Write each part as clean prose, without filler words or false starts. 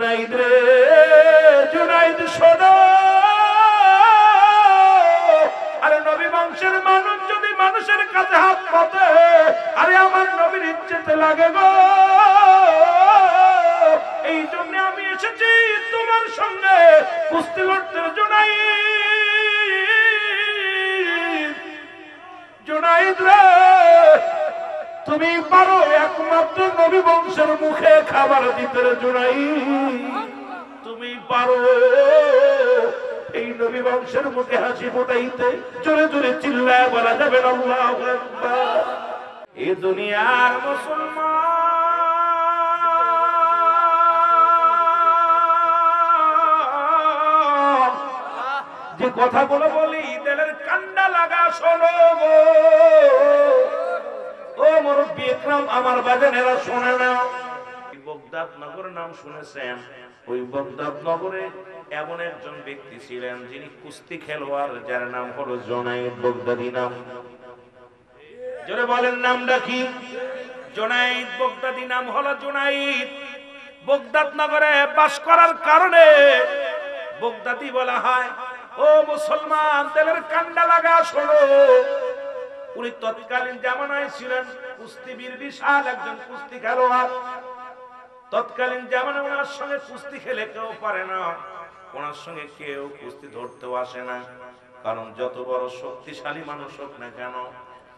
জুনাইদ রে জুনাইদ শোনো, আরে নবী বংশের মানুষ যদি মানুষের কাছে হাত পাতে, আরে আমার নবীর ইজ্জতে লাগে গো। এই জন্য আমি এসেছি তোমার সঙ্গে কুস্তি লড়তে। জুনাইদ জুনাইদ রে তুমি পারো একমাত্র নবী বংশের মুখে খাবার দিতে রে জুনাইদ, তুমি পারো এই নবী বংশের মুখে হাসি ফোটাইতে। জোরে জোরে চিল্লায় বলা যাবে না আল্লাহু আকবার। এই দুনিয়ার মুসলমান যে কথাগুলো বলি দিলের কান্ডা লাগা শোনো গো। ও মুরব্বি ইকরাম, আমার বাজানেরা শোনে না। বগদাদ নগরের নাম শুনেছেন? ওই বগদাদ নগরে এমন একজন ব্যক্তি ছিলেন যিনি কুস্তি খেলোয়াড়, যার নাম হলো জুনাইদ বগদাদি নাম। জোরে বলেন নামটা কি? জুনাইদ বগদাদি নাম হলো জুনাইদ। বগদাদ নগরে বাস করার কারণে বগদাদি বলা হয়। ও মুসলমান, তেলের কান্ডা লাগা শোনো। উনি তৎকালীন জামানায় ছিলেন কুস্তিবীর, বিশাল একজন কুস্তি খেলোয়াড়। তৎকালীন জামানায় ওনার সঙ্গে কুস্তি খেলে কেউ পারে না, ওনার সঙ্গে কেউ কুস্তি ধরতেও আসে না। কারণ যত বড় শক্তিশালী মানুষ হোক না কেন,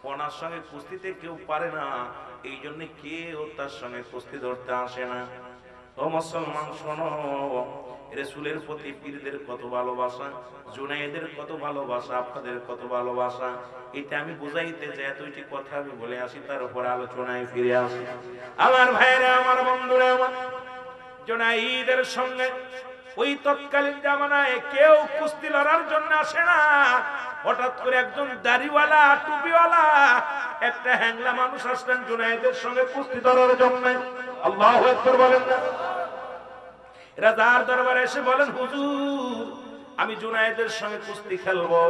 ওনার সঙ্গে কুস্তিতে কেউ পারে না। এই জন্য কেউ তার সঙ্গে কুস্তি ধরতে আসে না। ও মুসলমান শোনো, রাসূলের প্রতি পীরদের কত ভালোবাসা, জুনাইদের কত ভালোবাসা, আপনাদের কত ভালোবাসা, এটা আমি বুঝাইতে চাই। দুইটি কথা আমি বলে আসি, তার উপর আলোচনায় ফিরে আসি। আমার ভাইরা, আমার বন্ধুরা, আমার জুনাইদের সঙ্গে ওই তৎকালীন জামানায় কেউ কুস্তি লড়ার জন্য আসে না। হঠাৎ করে একজন দাড়িওয়ালা, টুপিওয়ালা একটা হ্যাংলা মানুষ আসলেন জুনাইদের সঙ্গে কুস্তি লড়ার জন্য। আল্লাহু আকবার বলেন না? রাজার দরবারে এসে বলেন, হুজুর আমি জুনাইদের সঙ্গে কুস্তি খেলবো।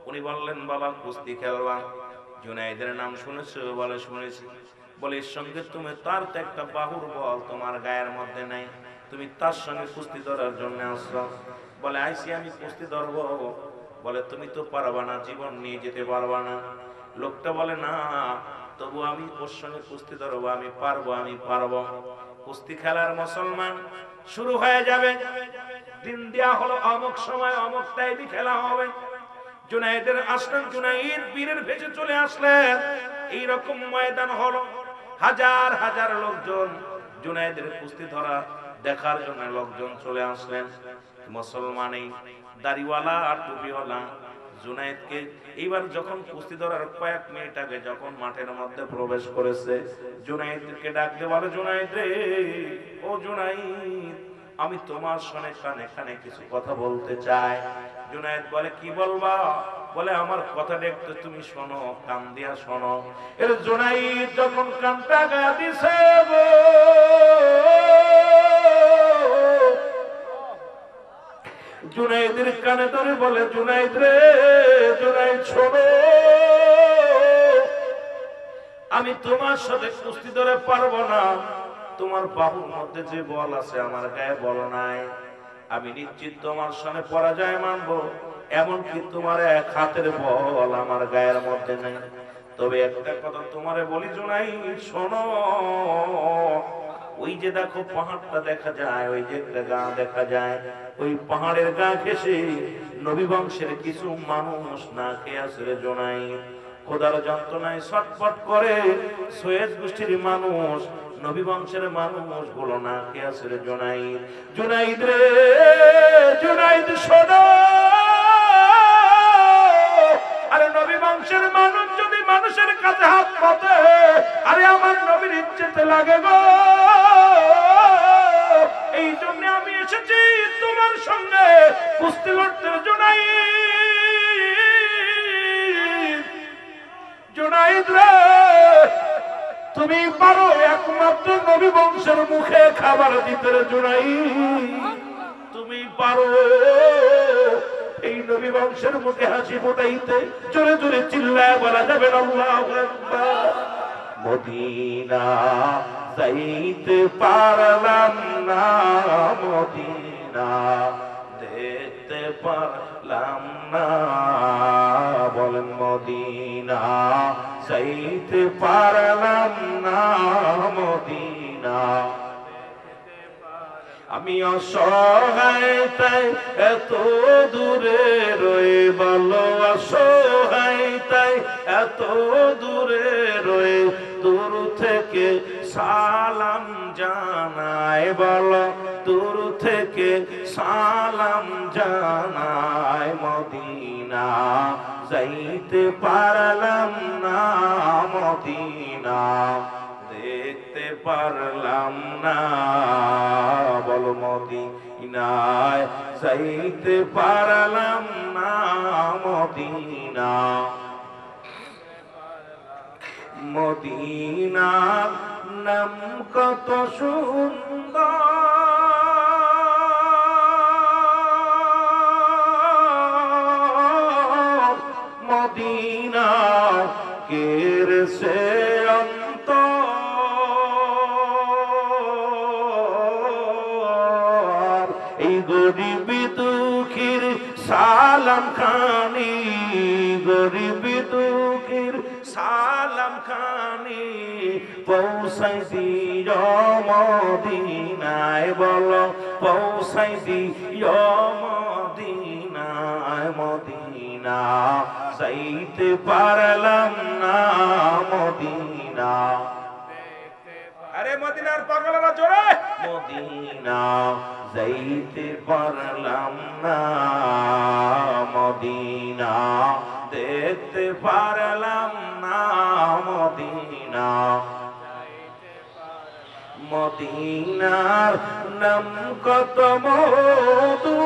উনি বললেন, বাবা কুস্তি খেলবা? জুনাইদের নাম শুনেছো? বলে শুনেছি। বলে এর সঙ্গে তুমি তার তো একটা বাহুর বল তোমার গায়ের মধ্যে নাই, তুমি তার সঙ্গে কুস্তি ধরার জন্য আসছো। বলে আইসি, আমি কুস্তি ধরবো। বলে তুমি তো পারবা না, জীবন নিয়ে যেতে পারবা না। লোকটা বলে না, তবু আমি ওর সঙ্গে কুস্তি ধরবো, আমি পারবো, আমি পারবো। কুস্তি খেলার মুসলমান শুরু হয়ে যাবে। দিন দেয়া হলো অমুক সময় অমুক টাইমে খেলা হবে। জুনাইদের আসলেন, জুনাইদ বীরের ভেসে চলে আসলেন। এইরকম ময়দান হলো, হাজার হাজার লোকজন জুনাইদের কুস্তি ধরা দেখার জন্য লোকজন চলে আসলেন। মুসলমানই দাড়িওয়ালা আর টুপিওয়ালা জুনাইদকে এইবার যখন কুস্তি ধরার কয়েক মিনিট আগে যখন মাঠের মধ্যে প্রবেশ করেছে, জুনাইদকে ডাকতে বলে, জুনাইদ রে, ও জুনাইদ, আমি তোমার সঙ্গে কানে কানে কিছু কথা বলতে চাই। জুনাইদ বলে, কি বলবা? বলে আমার কথাটা একটু তুমি শোনো, কান দিয়া শোনো। এর জুনাইদ যখন কানটা গা দিছে গো, জুনাইদের কানে ধরে বলে, জুনাইদ রে, জুনাইদ শোনো, আমি তোমার সাথে কুস্তি ধরে পারবো না। তোমার বাহুর মধ্যে যে বল আছে, আমার গায়ে বল নাই। আমি নিশ্চিত তোমার সামনে পরাজয় মানবো, এমনকি তোমার এক হাতের বল আমার গায়ের মধ্যে নেই। তবে একটা কথা তোমারে বলি জুনাইদ শোনো, ওই যে দেখো পাহাড়টা দেখা যায়, ওই যে একটা গা দেখা যায়, ওই পাহাড়ের গা ঘেঁষে নবী বংশের কিছু মানুষ না খেয়ে আসলে জুনাইদ খোদার যন্ত্রণায় ছটফট করে। সৈয়দ গোষ্ঠীর মানুষ, নবী বংশের মানুষ গুলো না খেয়ে আসলে জুনাইদ। জুনাইদ রে, জুনাইদ শোনো, আরে নবী বংশের মানুষ যদি মানুষের কাছে হাত পাতে, আরে আমার নবীর ইজ্জতে লাগে গো। এই জন্য আমি এসেছি তোমার সঙ্গে কুস্তি লড়তে। জুনাইদ জুনাইদ রে, তুমি পারো একমাত্র নবী বংশের মুখে খাবার দিতে রে জুনাইদ, তুমি পারো এই নবী বংশের মুখে হাসি ফোটাইতে। জোরে জোরে চিল্লায় বলা যাবে না আল্লাহু আকবার। মদিনা যাইতে পারলাম না, মদিনা দেখতে পারলাম না, বলেন মদিনা যাইতে পারলাম না, মদিনা আমি অসহায় তাই এত দূরে রয়ে, বলো অসহায় তাই এত দূরে রয়ে, দূর থেকে সালাম জানাই, বলো দূর থেকে সালাম জানাই, মদিনা যাইতে পারলাম না, মদিনা দেখতে পারলাম না, বলো মদিনায় যাইতে পারলাম না, মদিনা মদিনার নাম কত সুন্দর, মদিনা কেরসে এই গরিব দুঃখীর সালাম খানি, গরিব দুঃখীর সালাম খানি পৌঁছাই দিও মদিনায়, বলো পৌঁছাই দিও মদিনায়, মদিনা যাইতে পারলাম না, মদিনা আরে মদিনার পাগলেরা জোরে, মদিনা যাইতে পারলাম না, মদিনা দেখতে পারলাম না, মদিনা মদিনার নাম কত মধু,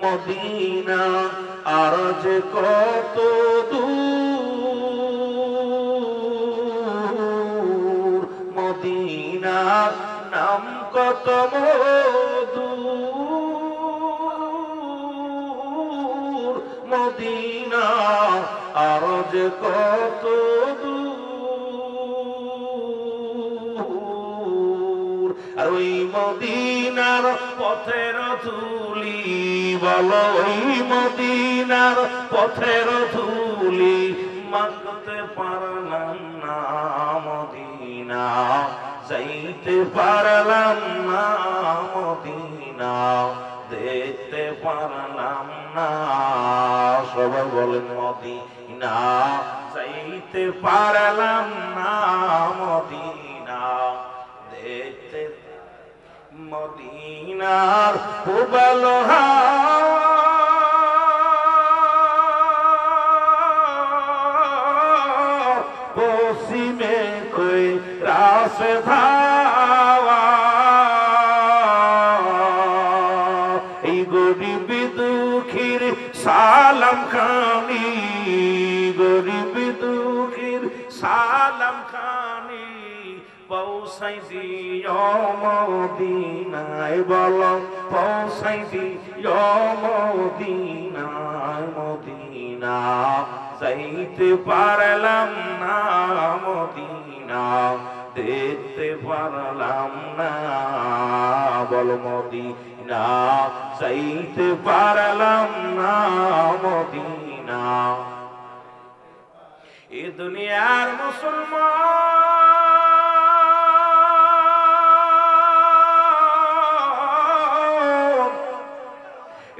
মদিনা আর যে কত দূর, মদিনার নাম কত মধুর, মদিনা আর যে কত দূর, আর ওই মদিনার পথের ধুলি, বলো ওই মদিনার পথের ধুলি মাখতে পারলাম না, মদিনা যাইতে পারলাম না, মদিনা দেখতে পারলাম না, সবাই বলেন মদিনা যাইতে পারলাম না, মদিনা দেখতে মদিনার পুবাল পশ্চিমে কই রাসে ধাওয়া, এই গরিব দুঃখীর সালাম খানি, গরিব দুঃখীর সালাম খানি পৌঁছাই দিও মদিনায়, বলো পৌঁছাই দিও মদিনায়, মদিনা যাইতে পারলাম না, মদিনা দেখতে পারলাম না, বলো মদিনা যাইতে পারলাম না, মদিনা এ দুনিয়ার মুসলমান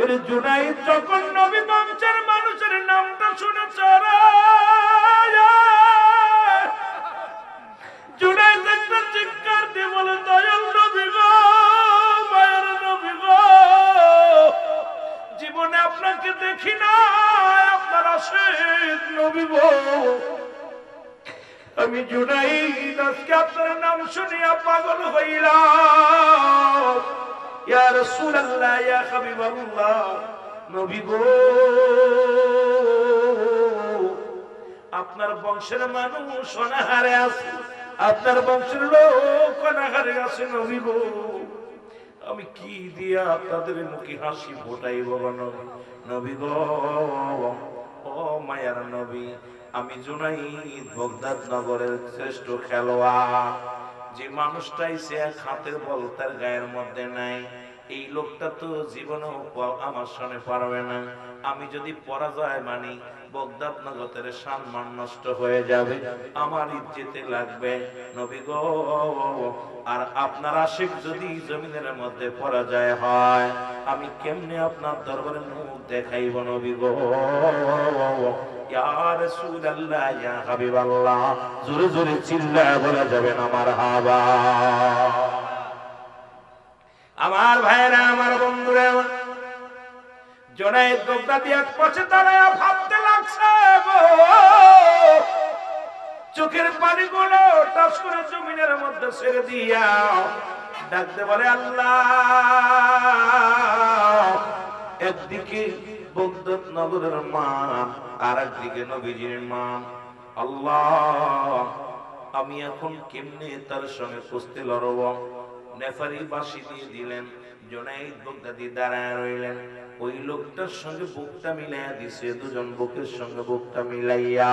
এর জুনাইদ যখন নবী বংশের মানুষের নামটা শুনেছে, জুনাইদ একটা চিৎকার দিয়ে বলে, দয়াল নবী গো, মায়ের নবী গো, জীবনে আপনাকে দেখি না, আপনার আশিক নবী গো, আমি জুনাইদ আজকে আপনার নাম শুনিয়া পাগল হইলাম, ইয়া রাসূলুল্লাহ, ইয়া হাবিবাল্লাহ, নবী গো, আপনার বংশের মানুষ অনাহারে আছে, আপনার বংশের লোক অনাহারে আছে, নবী গো, আমি কি দিয়া আপনাদের মুখে হাসি ফোটাই, বাবা নবী গো, ও মায়ার নবী, আমি জুনাইদ বগদাদ নগরের শ্রেষ্ঠ খেলোয়াড়। যে মানুষটাই সে এক হাতের বল তার গায়ের মধ্যে নাই, এই লোকটা তো জীবনেও আমার সঙ্গে পারবে না। আমি যদি পরাজয় মানি বগদাদ নগরের সম্মান নষ্ট হয়ে যাবে, আমার ইজ্জতে লাগবে নবী গো। আর আপনার আশিক যদি জমিনের মধ্যে পরাজয় হয়, আমি কেমনে আপনার দরবারে মুখ দেখাইব নবী গো। ইয়া রাসূলুল্লাহ, ইয়া হাবিবাল্লাহ, জোরে জোরে চিল্লায় বলা যাবে না মারহাবা। আমার ভাইরা, আমার বন্ধুরা, জুনাইদ বগদাদি এক পাশে দাঁড়ায়া ভাবতে লাগছে গো, চোখের পানিগুলো টাস করে জমিনের মধ্যে ছেড়ে দিয়া ডাকতে বলে আল্লাহ। একদিকে বগদাদ নগরের মান, আর একদিকে নবীজির মান। আল্লাহ, আমি এখন কেমনে তার সঙ্গে কুস্তি লড়ব? নেফারি বাঁশি দিয়ে দিলেন, জুনাইদ বগদাদি দাঁড়ায় রইলেন। ওই লোকটার সঙ্গে বুকটা মিলাইয়া দিছে, দুজন বুকের সঙ্গে বুকটা মিলাইয়া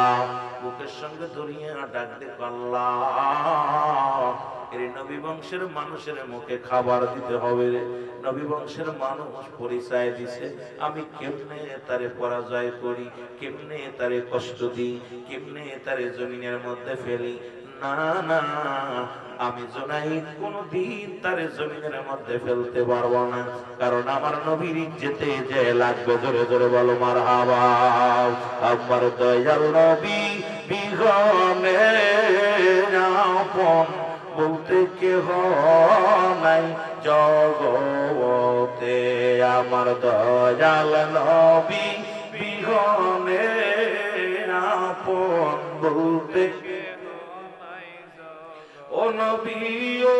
বুকের সঙ্গে ধরিয়া ডাক দে আল্লাহ। এর নবী বংশের মানুষের মুখে খাবার দিতে হবে রে। নবী বংশের মানুষ পরিচয় দিছে, আমি কেমনে তারে পরাজয় করি, কেমনে তারে কষ্ট দিই, কেমনে তারে জমিনের মধ্যে ফেলি। না না, আমি জুনাইদ কোনদিন তারে জমিনের মধ্যে ফেলতে পারবো না, কারণ আমার নবীর ইজ্জতে যে লাগবে। জোরে জোরে বলো মারহাবা। আমার দয়াল নবী বিহনে আপন বলতে কেহ নাই জগতে। আমার দয়াল নবী বিহনে আপন বলতে ও নবী ও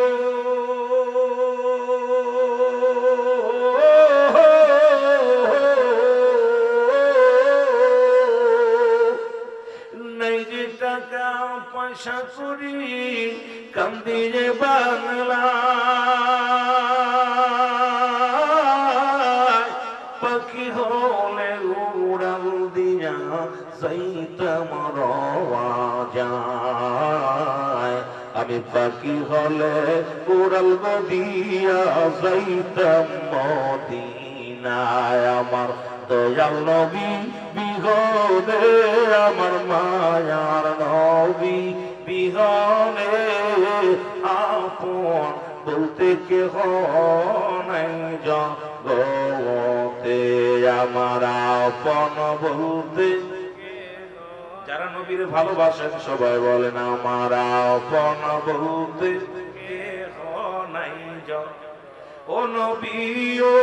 নাই যে টাকা পয়সা করি কান্দি যে বাংলা, পাখি হলে উড়াল দিয়া যাইতাম রওয়া যায়। আমি পাখি হলে উড়াল দিয়া যাইতাম মদিনায়। আমার দয়াল নবী বিহনে, আমার মায়ার নবী বিহনে আপন বলতে কেহ নাই জগতে। আমার আপন বলতে, যারা নবীর ভালোবাসেন সবাই বলেন আমার আপন বলতে কেহ নাই জগতে। ও নবী ও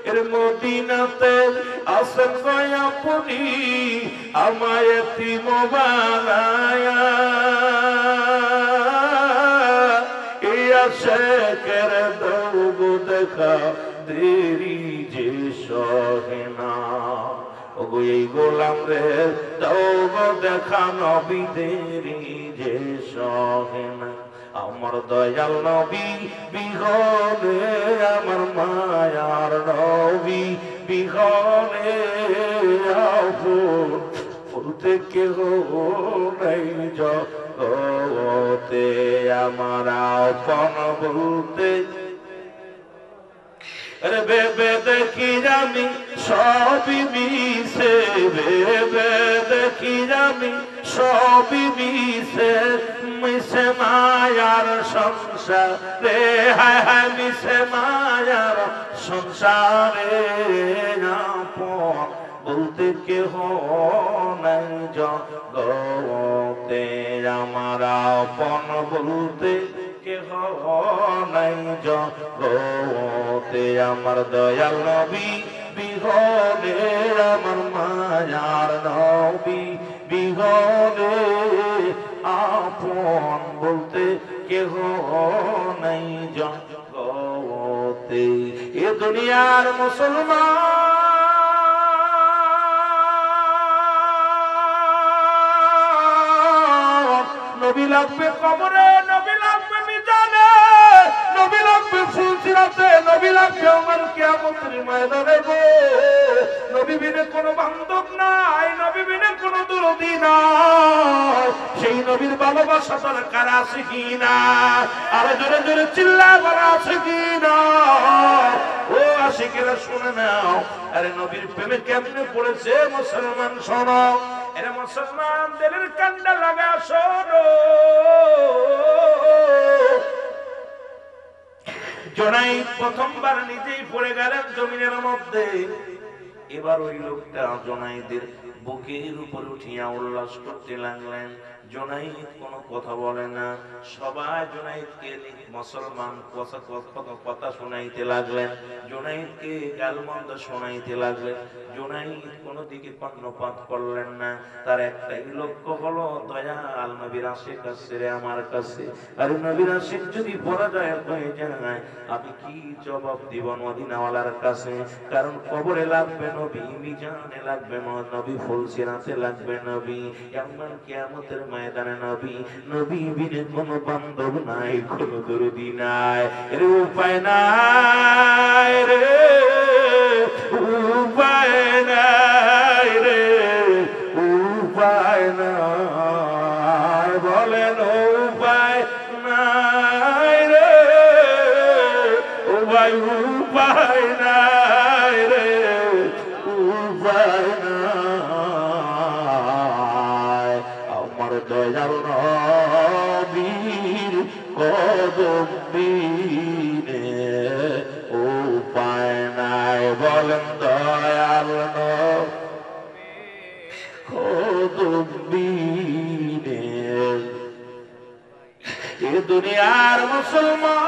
এর মদিনাতে আসেন গো আপনি, আমায় এতিম বানায়া। এই আশিকের দৌগ দেখা দেরি যে সহে না। ওগো এই গোলাম রে দৌগ দেখা নবীদেরি যে সহে না। আমার দয়াল নবী বিহনে, আমার মায়ার নবী বিহনে আপন বলতে কেহ নাই জগতে। আমার আপন বলতে ভেবে দেখি আমি সবই মিশে, ভেবে দেখি আমি সবই মিশে, মিশে মায়ার সংসারে, হায় হায় মিশে মায়ার সংসারে। আপন বলতে কেহ নাই জগতে। আমার আপন বলতে কেহ নাই জগতে। আমার দয়াল নবী বিহনে, আমার মায়ার নবী বিহনে আপন বলতে কেহ নাই জগতে। এ দুনিয়ার মুসলমান নবী লাগবে কবরে, নবী লাগবে মিজানে, নবী লাগবে ফুলসিরাতে, নবী লাগবে আমার কিয়ামতের ময়দানে গো নবী বিনে কোনো বান্ধব নাই, নবী বিনে কোনো দরদি নাই। সেই নবীর ভালোবাসা দরকার আছে কি না? আর জোরে জোরে চিল্লায় বলা আছে কি না? ও আশিকেরা শুনে নাও, আরে নবীর প্রেমে কেমনে পড়েছে মুসলমান শোনো। এরা মুসলমান দিলের কান্ডা লাগা শোনো। জুনাইদ প্রথমবার নিজেই পড়ে গেলেন জমিনের মধ্যে। এবার ওই লোকটা জুনাইদের বুকের উপর উঠিয়া উল্লাস করতে লাগলেন। জুনাইদ কোনো কথা বলে না, সবাই জুনাইদকে মুসলমান কথা শোনাইতে লাগলেন, জুনাইদকে গালমন্দ শোনাইতে লাগলেন। জুনাইদ কোনো দিকে কর্ণপাত করলেন না। তার একটাই লক্ষ্য হলো দয়াল নবীর আশিক আছে রে আমার কাছে। আর নবীর আশিক যদি পরাজয় হয়ে যায় আমি কি জবাব দিব মদিনাওয়ালার কাছে? কারণ কবরে লাগবে নবী, মিজানে লাগবে নবী, ফুলসিরাতে লাগবে নবী, এমন কিয়ামতের ময়দানে নবী। নবী বিনে কোনো বান্ধব নাই, কোনো দরদি নাই, এর উপায় নাই রে, উপায় নাই রে, উপায় নাই, বলেন উপায় নাই রে, উপায় উপায় নাই রে, উপায় নাই। আমার দয়াল নবীর কদম বিনে উপায় নাই, বলেন দয়াল কদম বিনে। এ দুনিয়ার মুসলমান,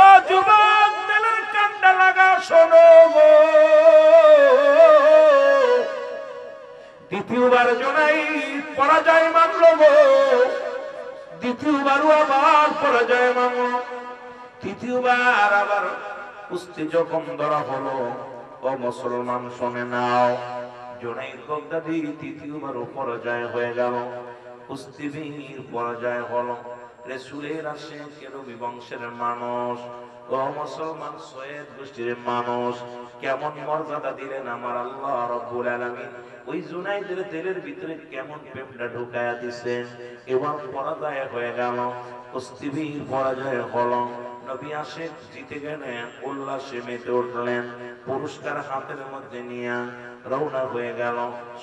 ও যুবক দিলের কান্ডা লাগা শোনো গো। দ্বিতীয়বার জুনাইদ পরাজয় মানল গো, দ্বিতীয়বারও আবার পরাজয় মানল, তৃতীয়বার আবার কুস্তি যখন ধরা হলো। ও মুসলমান শুনে নাও, জুনাইদ বাগদাদী তৃতীয়বারও পরাজয় হয়ে গেল, কুস্তিবীর পরাজয় হলো। রাসূলের আশিকের নবী বংশের মানুষ, ও মুসলমান সৈয়দ গোষ্ঠীর মানুষ, কেমন মর্যাদা দিলেন আমার আল্লাহ রাব্বুল আলামিন। ওই জুনাইদের দিলের ভিতরে কেমন প্রেমটা ঢুকায়া দিছেন। এবং পরাজয় হয়ে গেল, কুস্তিবীর পরাজয় হলো। নবী আশিক জিতে গেলেন, উল্লাসে মেতে উঠলেন, পুরস্কার হাতের মধ্যে নিয়ে রওনা হয়ে গেল।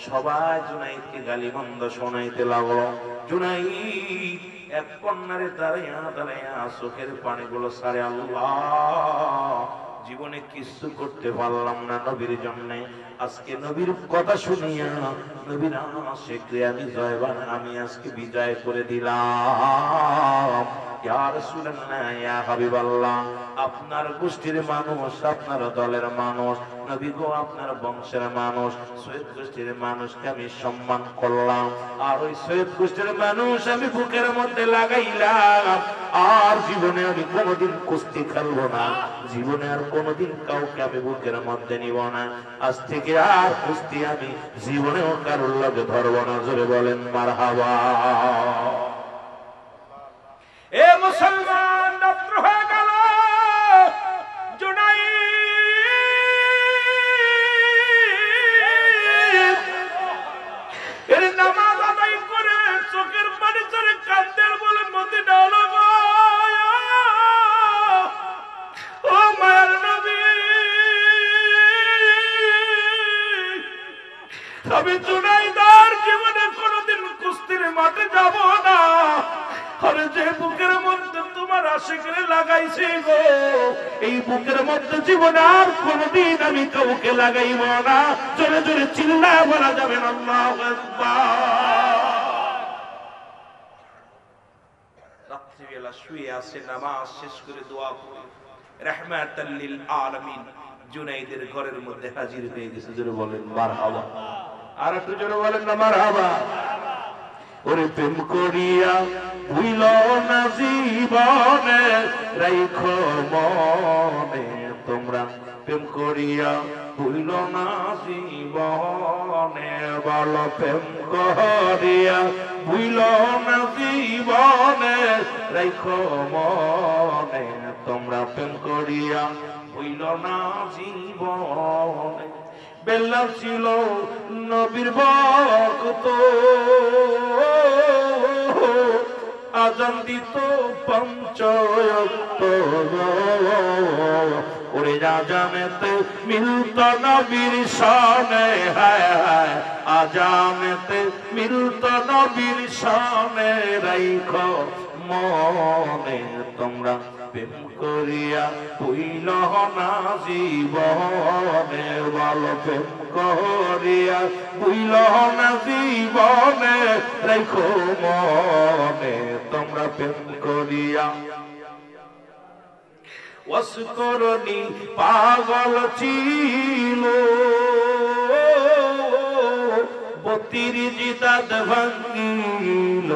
সবাই জুনাইদকে গালিমন্দ শোনাইতে লাগলো। জুনাইদ এক কন্যারে দাঁড়াইয়া দাঁড়াইয়া চোখের পানিগুলো সারে, আল্লাহ জীবনে কিছু করতে পারলাম না নবীর জন্য, আজকে নবীর কথা শুনিয়া নবীর আশিকরে আমি জয়বান, আমি আজকে বিজয় করে দিলাম। ইয়া রাসূলুল্লাহ, ইয়া হাবিবাল্লাহ, আপনার গোষ্ঠীর মানুষ, আপনার দলের মানুষ, নবী গো আপনার বংশের মানুষ, সৈয়দ গোষ্ঠীর মানুষকে আমি সম্মান করলাম। আর ওই সৈয়দ গোষ্ঠীর মানুষ আমি বুকের মধ্যে লাগাইলাম। আর জীবনে আমি কোনোদিন কুস্তি খেলবো না, জীবনে আর কোনোদিন কাউকে আমি বুকের মধ্যে নিব না। আজ থেকে আর কুস্তি আমি জীবনেও কারোর লগে ধরবো না। জোরে বলেন মারহাবা। এ মুসলমান, রাত্র হয়ে গেল। জুনাইদ এর নামাজ আদায় করে চোখের পানি ছেড়ে কাঁদেন, বলে মদিনা গো, ও মায়ের নবী, আমি জুনাইদ আর জীবনে কোনোদিন কুস্তির মাঠে যাব না। আরে যে বুকের মধ্যে তোমার আশিকরে লাগাইছি গো, এই বুকের মধ্যে জীবনে আর কোনদিন আমি কাউকে লাগাইব না। জোরে জোরে চিল্লায় বলা যাবে না আল্লাহু আকবার। রাত্রিবেলা শুয়ে আছে, নামাজ শেষ করে দোয়া পড়ে রাহমাতাল লিল আলামিন জুনাইদের ঘরের মধ্যে হাজির হয়ে গেছে। জোরে বলেন মারহাবা। আর একটু জোরে বলেন না মারহাবা। ওরে প্রেম করিয়া ভুইল না জীবনে, রাইখো মনে তোমরা প্রেম করিয়া ভুইল না জীবনে, বলো প্রেম করিয়া ভুইল না জীবনে, রাখো মনে তোমরা প্রেম করিয়া ভুইল না জীবনে। বেল্লাল ছিল নবীর ভক্ত, আজান দিত পঞ্চ ওয়াক্ত, ওরে আজানেতে মিলত নবীর শানে, হায় হায় আজানেতে মিলত নবীর শানে, রাইখো মনে তোমরা প্রেম করিয়া ভুইল না জীবনে, বলো প্রেম করিয়া ভুইল না জীবনে, রাখো মনে তোমরা প্রেম করিয়া। ওয়াসকরণী পাগল ছিল, 32 দাঁত ভাঙিল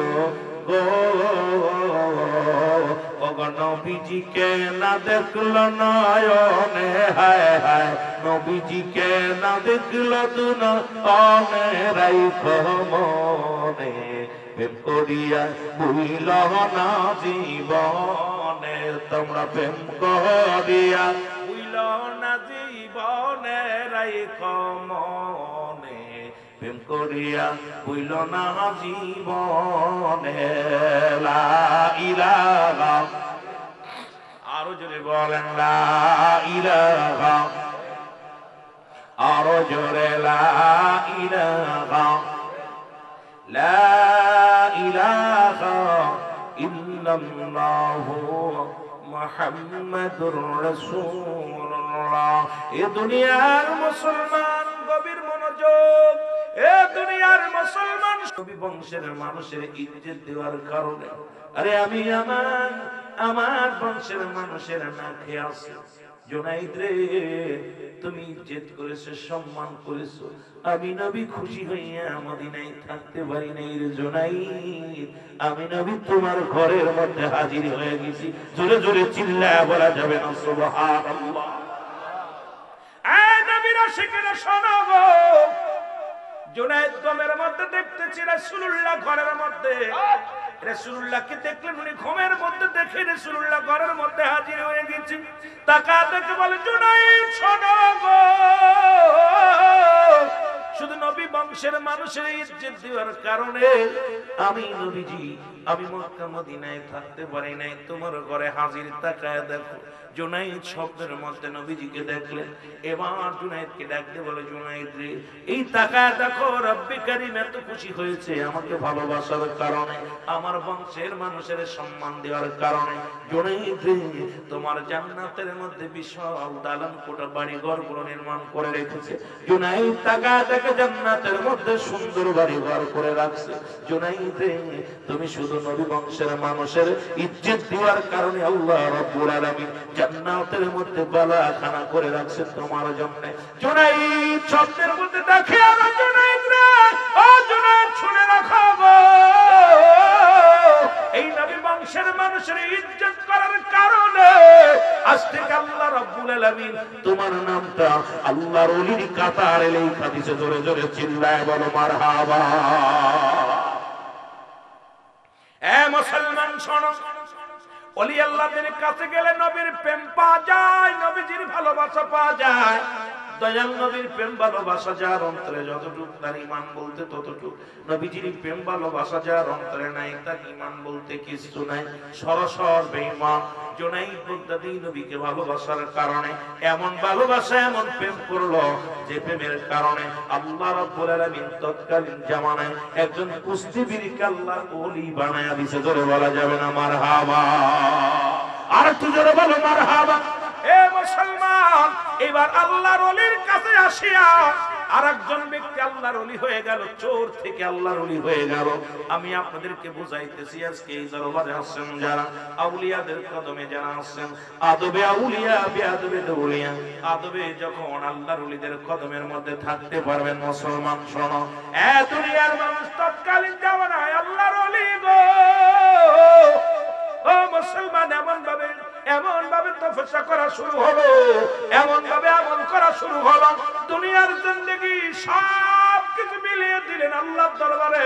গো, নবীজিকে না দেখল নয়নে, হায় হায় নবীজিকে না দেখল দুনয়নে, রাইখো মনে প্রেম করিয়া ভুইল না জীবনে, তোমরা প্রেম করিয়া ভুইল না জীবনে, রাইখো মনে প্রেম করিয়া ভুইল না জীবনে। লা ইলাহা, আরো জোরে বলেন লা ইলাহা, আরো জোরে লা ইলাহা, লা ইলাহা ইল্লাল্লাহু মুহাম্মাদুর রাসূলুল্লাহ। এ দুনিয়ার মুসলমান গভীর মনোযোগ, এ দুনিয়ার মুসলমান নবী বংশের মানুষের ইজ্জত দেওয়ার কারণে, আরে আমি আমার বংশের মানুষের না খেয়ে আছি। জুনাইদ রে, তুমি ইজ্জত করেছো, সম্মান করেছো, আমি নবী খুশি হইয়া মদিনায় থাকতে পারি নাই রে জুনাইদ, আমি নবী তোমার ঘরের মধ্যে হাজির হয়ে গেছি। জোরে জোরে চিল্লায়া বলা যাবে না সুবহানাল্লাহ। এই নবীর আশিকেরা শোনো গো, জুনাইদ ঘুমের মধ্যে দেখতেছি রাসূলুল্লাহ ঘরের মধ্যে, রাসূলুল্লাহকে দেখলেন উনি ঘুমের মধ্যে, দেখে রাসূলুল্লাহ ঘরের মধ্যে হাজির হয়ে গেছে। তাকা দেখে বলে জুনাইদ শোনো গো, শুধু নবী বংশের মানুষের ইজ্জত দেওয়ার কারণে আমি নবীজি, আমি মক্কা মদিনায় থাকতে পারি নাই, তোমার ঘরে হাজির। তাকায় দেখো জুনাইদ শব্দের মধ্যে নবীজিকে দেখলেন। এবার জুনাইদকে ডাকতে বলে জুনাইদ রে, এই তাকায় দেখো রব্বি কারীম এত খুশি হয়েছে আমাকে ভালোবাসার কারণে, আমার বংশের মানুষের সম্মান দেওয়ার কারণে। জুনাইদ রে, তোমার জান্নাতের মধ্যে বিশাল দালান কোঠা বাড়ি ঘরগুলো নির্মাণ করে রেখেছে। জুনাইদ তাকায় দেখে জান্নাতের মধ্যে সুন্দর বাড়ি ঘর করে রাখছে। জুনাইদ রে, তুমি শুধু নবী বংশের মানুষের ইজ্জত দেওয়ার কারণে আল্লাহ রাব্বুল আলামিন জান্নাতের মধ্যে বালাখানা করে রাখছে তোমার জন্য। জুনাইদ শব্দের মধ্যে দেখে আর জুনাইদ রে, ও জুনাইদ শুনে রাখো গো, এই নবী বংশের মানুষের ইজ্জত করার কারণে আজ থেকে আল্লাহ রাব্বুল আলামিন তোমার নামটা আল্লাহর ওলির কাতারে লেখা দিয়েছে। জোরে জোরে চিল্লায় বলো মারহাবা। এ মুসলমান শোনো, ওলি আল্লাহদের কাছে গেলে নবীর প্রেম পাওয়া যায়, নবীজির ভালোবাসা পাওয়া যায়। দয়াল নবীর প্রেম ভালোবাসা যার অন্তরে যতটুক, তার ঈমান বলতে ততটুক। নবীজির প্রেম ভালোবাসা যার অন্তরে নাই, তার ঈমান বলতে কিছু নাই, সরাসর বেঈমান। জুনাইদ বাগদাদী নবীকে ভালোবাসার কারণে এমন ভালোবাসা, এমন প্রেম করলো যে প্রেমের কারণে আল্লাহ রাব্বুল আলামিন তৎকালীন জামানায় একজন কুস্তিবীরকে আল্লাহর ওলি বানায়া দিয়েছে। জোরে বলা যাবে না মারহাবা? আর একটু জোরে বলো মারহাবা। এ মুসলমান, এবার আল্লাহর ওলির কাছে আসিয়া আরেকজন ব্যক্তি আল্লাহর ওলি হয়ে গেল, চোর থেকে আল্লাহর ওলি হয়ে গেল। আমি আপনাদেরকে বুঝাইতেছি, আজকে এই দরবারে আসছেন যারা, আউলিয়াদের কদমে যারা আসছেন, আদবে আউলিয়া বেআদবে আউলিয়া, আদবে যখন আল্লাহর ওলিদের কদমের মধ্যে থাকতে পারবেন মুসলমান শোনো, এ দুনিয়ার মানুষ তৎকালীন জামানায় আল্লাহর ওলি গো, ও মুসলমান এমন ভাবে তপস্যা করা শুরু হলো, এমন ভাবে আমল করা শুরু হলো, দুনিয়ার জিন্দেগি সব কিছু মিলিয়ে দিলেন আল্লাহর দরবারে।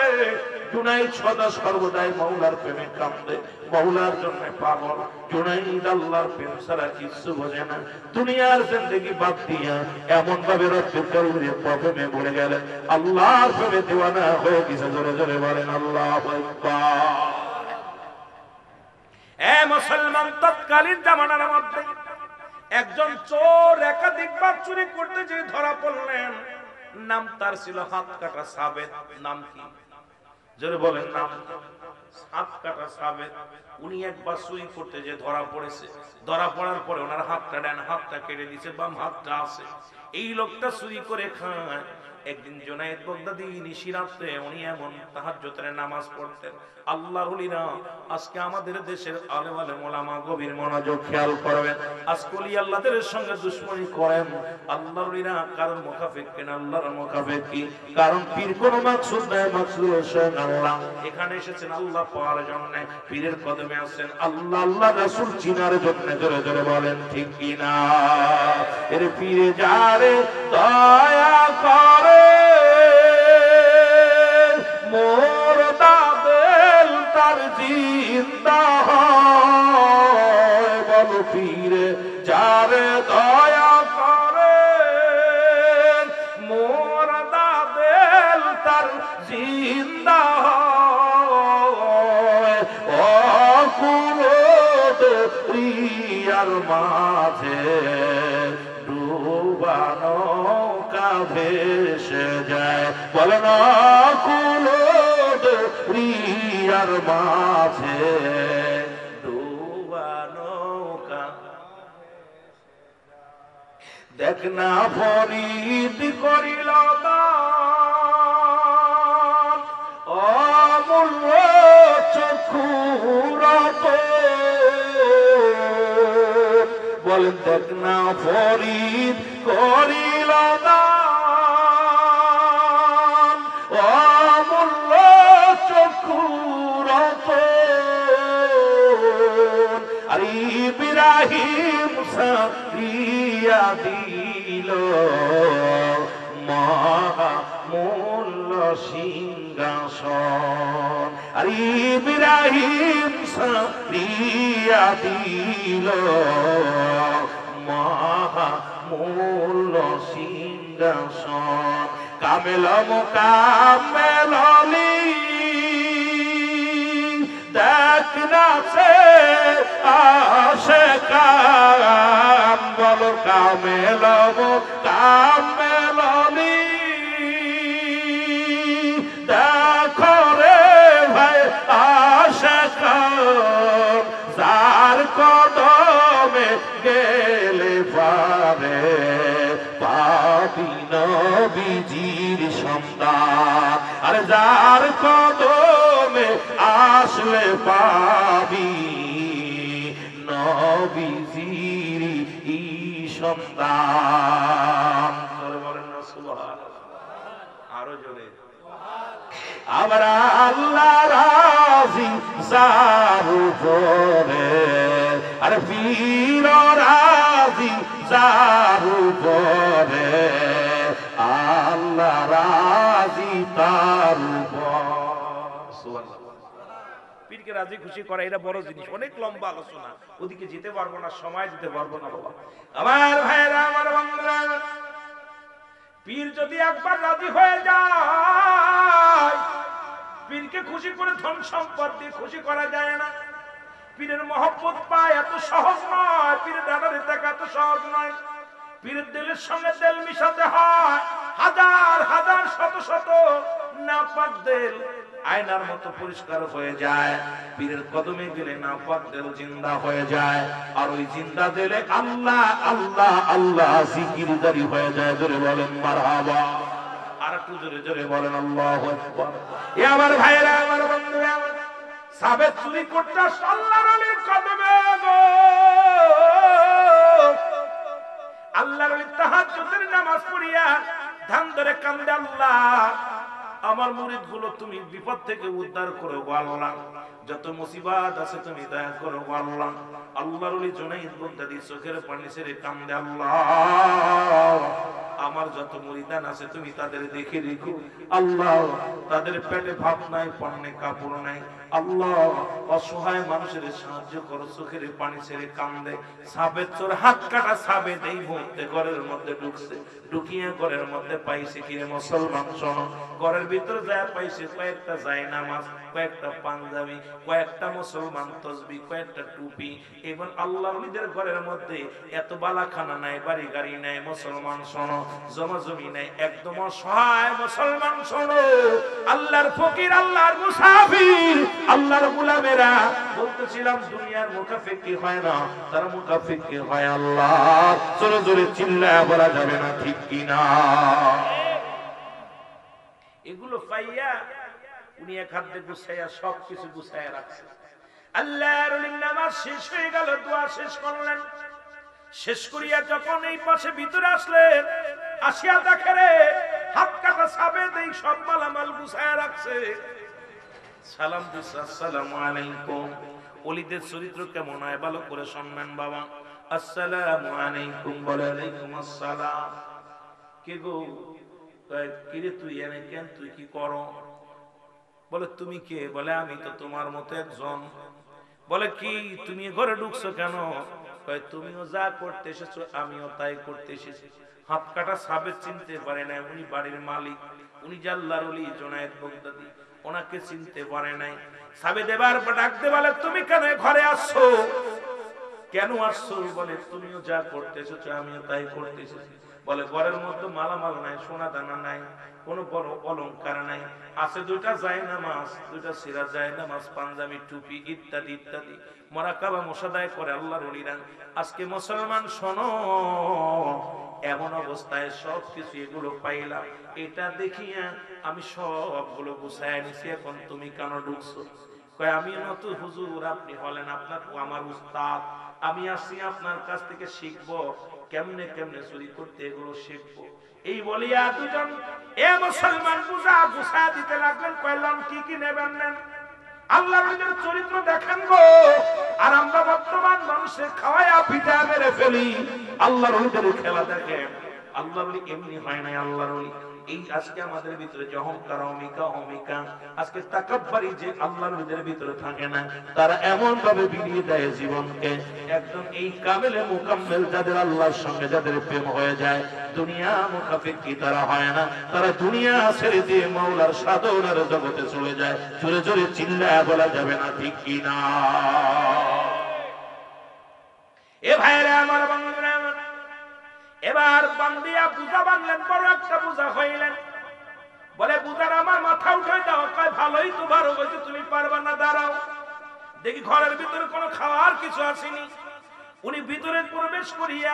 জুনাইদ সদা সর্বদাই মাওলার প্রেমে কাঁদে, মাওলার জন্য পাগল। জুনাইদ আল্লাহর প্রেম ছাড়া কিছু বোঝে না। দুনিয়ার জিন্দেগি বাদ দিয়া এমন ভাবে রব্বুল কারীমের প্রেমে পড়ে গেলেন, আল্লাহর প্রেমে দিওয়ানা হয়ে গেছে। জোরে জোরে বলেন আল্লাহু আকবার। এ মুসলমান, তৎকালীন জামানার মধ্যে একজন চোর একাধিকবার চুরি করতে যে ধরা পড়লেন, নাম তার ছিল হাত কাটা সাবেত। নাম কি? জোরে বলেন নাম। হাত কাটা সাবেত। উনি একবার চুরি করতে যে ধরা পড়েছে, ধরা পড়ার পরে ওনার হাতটা, ডান হাতটা কেটে দিয়েছে, বাম হাতটা আছে। এই লোকটা চুরি করে খায়। একদিন জুনায়েদ বাগদাদী নিশিরাতে উনি এমন তাহাজ্জুদের নামাজ পড়তেন। আল্লাহর ওলিরা, আজকে আমাদের দেশের আলেম আলেম ওলামা গভীর মনোযোগ খেয়াল করবেন। আজকে ওলি আল্লাহদের সঙ্গে দুশমনি করেন। আল্লাহর ওলিরা কারণ মুখাফিক কেন? আল্লাহর মুখাফিক কি? কারণ পীর কোন মাকসুদ নাই, মাকসুদ হোসেন আল্লাহ। এখানে এসেছেন আল্লাহ পাওয়ার জন্য, পীরের কদমে আছেন আল্লাহ, আল্লাহ রাসূল চিনার জন্য। জোরে জোরে বলেন ঠিক কি না? এর পীরে যারে দয়া করে মোর দাদেল তার জিন্দা হয়। বল পীরে যারে দয়া করে মোর দাদেল তার জিন্দা হয়। অকুরত রিয়ার মাঝে ডুবানো কা ভেসে যায়। বলেন অকুরত রিয়ার মাঝে ডুবানো কা। দেখ না ফরিদ করিল দান, অমূল্য চক্ষুরত। বলেন দেখ না ফরিদ করিল দান, অমূল্য চক্ষুরত। আর ইব্রাহিম সারিয়া দিল মহামূল্য সিংহাসন। আর ইব্রাহিম সারিয়া দিল মহামূল্য সিংহাসন। কামেল মুকামেল অলি দেখ না সে আশিকান। বল কামেল মুকামেল অলি দেখো রে ভাই আশিকান। যার কদমে গেলে পারে পাবি নবীজির সন্তান। আর যার কদমে আসলে পাবি নবীজির সন্তান। বলেন না সুবহানাল্লাহ। আরো জোরে। আমরা আল্লাহ রাজি যার উপরে, আর পীর রাজি যার উপরে, আল্লাহ রাজি তার উপর। পীরকে রাজি খুশি করা এটা বড় জিনিস, অনেক লম্বা আলোচনা, ওদিকে যেতে পারবো না, সময় দিতে পারবো না বাবা। আমার ভাইরা, আমার বন্ধুরা, পীর যদি একবার রাজি হয়ে যায়, পীরকে খুশি করে ধন সম্পদ দিয়ে খুশি করা যায় না। পীরের মহব্বত পায় এত সহজ নয়, পীরের ডানারে দেখা এত সহজ নয়। পীরের দিলের সঙ্গে দিল মিশাতে হয়। হাজার হাজার শত শত নাপাক দিল আয়নার মতো পরিষ্কার হয়ে যায়। পীরের কদমে গেলে নাপাক দিল জিন্দা হয়ে যায়। আর ওই জিন্দা দিলে আল্লাহ আল্লাহ আল্লাহ জিকিরদারি হয়ে যায়। জোরে বলেন মারহাবা। আর একটু জোরে জোরে বলেন আল্লাহু আকবার। এ আমার ভাইরা, আমার বন্ধুরা, সাবেত চুরি করতে আল্লাহর ওলির কদমে গো, আল্লাহর ওলি তাহাজ্জুদের নামাজ পড়িয়া ধান ধরে কান্দে, আল্লাহ আমার মুরিদ গুলো তুমি বিপদ থেকে উদ্ধার করো গো আল্লাহ। যত মুসিবত আছে তুমি দয়া করো আল্লাহ। আল্লাহর ওলি জুনাইদ বাগদাদি চোখের পানি ছেড়ে কান্দে, আল্লাহ আমার যত মুরিদান আছে তুমি তাদের দেখে রেখো আল্লাহ, তাদের পেটে ভাত নাই, পরনে কাপড় নাই আল্লাহ, অসহায় মানুষের সাহায্য করো। চোখের পানি ছেড়ে কান্দে। সাবের চোর হাত কাটা সাবে দেই মুহূর্তে ঘরের মধ্যে ঢুকছে, ঢুকিয়ে ঘরের মধ্যে পাইছে কিরে মুসলমান শোনো, ঘরের ভিতরে যায় পাইছে কয়েকটা জায়নামাজ, কয়েকটা পাঞ্জাবি, কয়েকটা মুসলমান তসবি, কয়েকটা টুপি। এবং আল্লাহর ওলিদের ঘরের মধ্যে এত বালাখানা নাই, বাড়ি গাড়ি নাই মুসলমান শোনো, জমা জমি নাই, একদম অসহায় মুসলমান শোনো। আল্লাহর ফকির, আল্লাহর মুসাফির, আল্লাহর গোলামেরা বলতেছিলাম দুনিয়ার মুনাফিকি হয় না, তারা মুনাফিকি হয় আল্লাহ। জোরে জোরে চিল্লায়া বলা যাবে না ঠিক কি না? এগুলো পাইয়া উনি এক হাতে গুছাইয়া সবকিছু গুছাইয়া রাখছে। আল্লাহর ওলির নামাজ শেষ হয়ে গেল, দোয়া শেষ করলেন। শেষ করিয়া যখন এই পাশে ভিতরে আসলেন, আসিয়া দেখে রে হাত কাটা সাবে দেই সব মালামাল গুছাইয়া রাখছে। সালাম দিছে, আসসালামু আলাইকুম। ওলিদের চরিত্র কেমন হয় ভালো করে শুনবেন বাবা। আসসালামু আলাইকুম, বলে আলাইকুম আসসালাম। কে গো? কিরে তুই এনে কেন, তুই কি করো? বলে তুমি কে? বলে আমি তো তোমার মতো একজন। বলে কি তুমি ঘরে ঢুকছো কেন? তুমিও যা করতে এসেছো আমিও তাই করতে এসেছি। হাত কাটা সাবেদ চিনতে পারে না, উনি বাড়ির মালিক, উনি আল্লাহর ওলি জুনায়েদ বাগদাদি, ওনাকে চিনতে পারে নাই। সাবেদ এবার ডাকতে বলে তুমি কেন ঘরে আসছো? কেন আসছো? বলে তুমিও যা করতে এসেছো আমিও তাই করতে এসেছি। বলে ঘরের মধ্যে মালামাল নাই, সোনা দানা নাই, কোনো বড় অলংকার নাই, আছে দুইটা জায়নামাজ, দুইটা সিরা জায়নামাজ, পাঞ্জাবি, টুপি ইত্যাদি ইত্যাদি। মুরাকাবা মুশাহাদা করে আল্লাহর ওলিরা। আজকে মুসলমান শোনো, এমন অবস্থায় সবকিছু এগুলো পাইলাম, এটা দেখিয়া আমি সবগুলো গুছায় নিছি। এখন তুমি কেন ঢুকছো? কয় আমি নতুন হুজুর, আপনি হলেন আপনার আমার উস্তাদ, আমি আসছি আপনার কাছ থেকে শিখবো কেমনে কেমনে চুরি করতে, এগুলো শিখবো। এই বলিয়া দুজন এ মুসলমান বুঝা গুছায় দিতে লাগলেন। কইলাম কি কি নেবেন নেন, আল্লাহর চরিত্র দেখেন গো। আর আমরা বর্তমান মানুষের খাওয়ায়া পিঠা মেরে ফেলি, আল্লাহর ওলিদের খেলা দেখেন। আল্লাহর ওলি এমনি হয় না। আল্লাহর ওলি এই আজকে আমাদের ভিতরে যে অহংকার, অহমিকা, আজকে তাকাব্বুরি যে আল্লাহর ওলিদের ভিতরে থাকে না, তারা এমন ভাবে বিলিয়ে দেয় জীবনকে। একদম এই কামেলে মুকাম্মেল যাদের আল্লাহর সঙ্গে যাদের প্রেম হয়ে যায়, দুনিয়া মুনাফিকি তারা হয় না, তারা দুনিয়া ছেড়ে দিয়ে মাওলার সাধনার জগতে চলে যায়। জোরে জোরে চিল্লায়া বলা যাবে না ঠিক কি না? এ ভাইরা আমার, বন্ধুরা আমার, এবার বান্দিয়া পূজা বানলেন, বড় একটা পূজা হইলেন। বলে পূজার আমার মাথা উঠে দাও। কয় ভালোই তো ভালো হয়েছে, তুমি পারবা না, দাঁড়াও দেখি ঘরের ভিতরে কোনো খাওয়ার কিছু আসেনি। উনি ভিতরে প্রবেশ করিয়া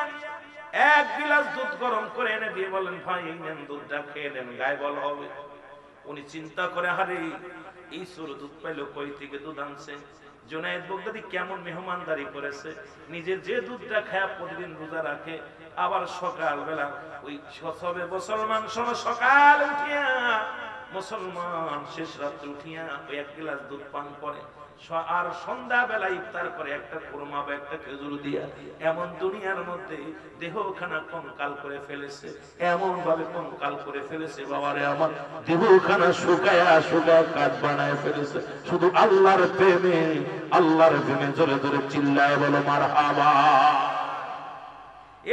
এক গিলাস দুধ গরম করে এনে দিয়ে বলেন ভাই এই নেন দুধটা খেয়ে নেন, গায়ে বল হবে। উনি চিন্তা করে হারে এই সুর দুধ পাইলো কই থেকে, দুধ আনছে জুনায়েদ বাগদাদি কেমন মেহমানদারি করেছে। নিজের যে দুধটা খায় প্রতিদিন রোজা রাখে, আবার সকাল বেলা ওই সবে মুসলমান সকাল উঠিয়া, মুসলমান শেষ রাত্রে উঠিয়া ওই এক গ্লাস দুধ পান করে, আর সন্ধ্যা বেলা ইফতার করে একটা কুরমা বা একটা খেজুর দিয়া। এমন দুনিয়ার মধ্যে দেহখানা কঙ্কাল করে ফেলেছে, এমন ভাবে কঙ্কাল করে ফেলেছে বাবারে আমার, দেহখানা শুকায়া শুকায় কাঠ বানায় ফেলেছে। শুধু আল্লাহর প্রেমে, আল্লাহর প্রেমে জোরে জোরে চিল্লায় বলো মারহাবা।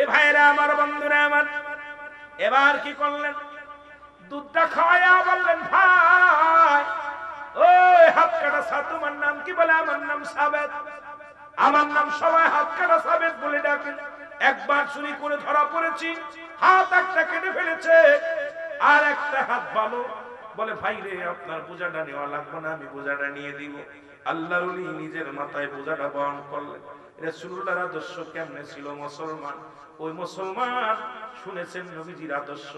এ ভাইরা আমার, বন্ধুরা আমার, এবার কি করলেন? দুধটা খাওয়ায়া বললেন ভাই ওই হাত কাটা সা তোমার নাম কি? বলে আমার নাম সাবেদ। আমার নাম সবাই হাত কাটা সাবেদ বলে ডাকেন। একবার চুরি করে ধরা পড়েছি, হাত একটা কেটে ফেলেছে, আর একটা হাত ভালো। বলে ভাই রে আপনার বোঝাটা নেওয়া লাগবে না, আমি বোঝাটা নিয়ে দিব। আল্লাহর ওলি নিজের মাথায় বোঝাটা বহন করলেন। রাসূলুল্লাহর আদর্শ কেমনে ছিল মুসলমান? ওই মুসলমান শুনেছেন নবীজির আদর্শ,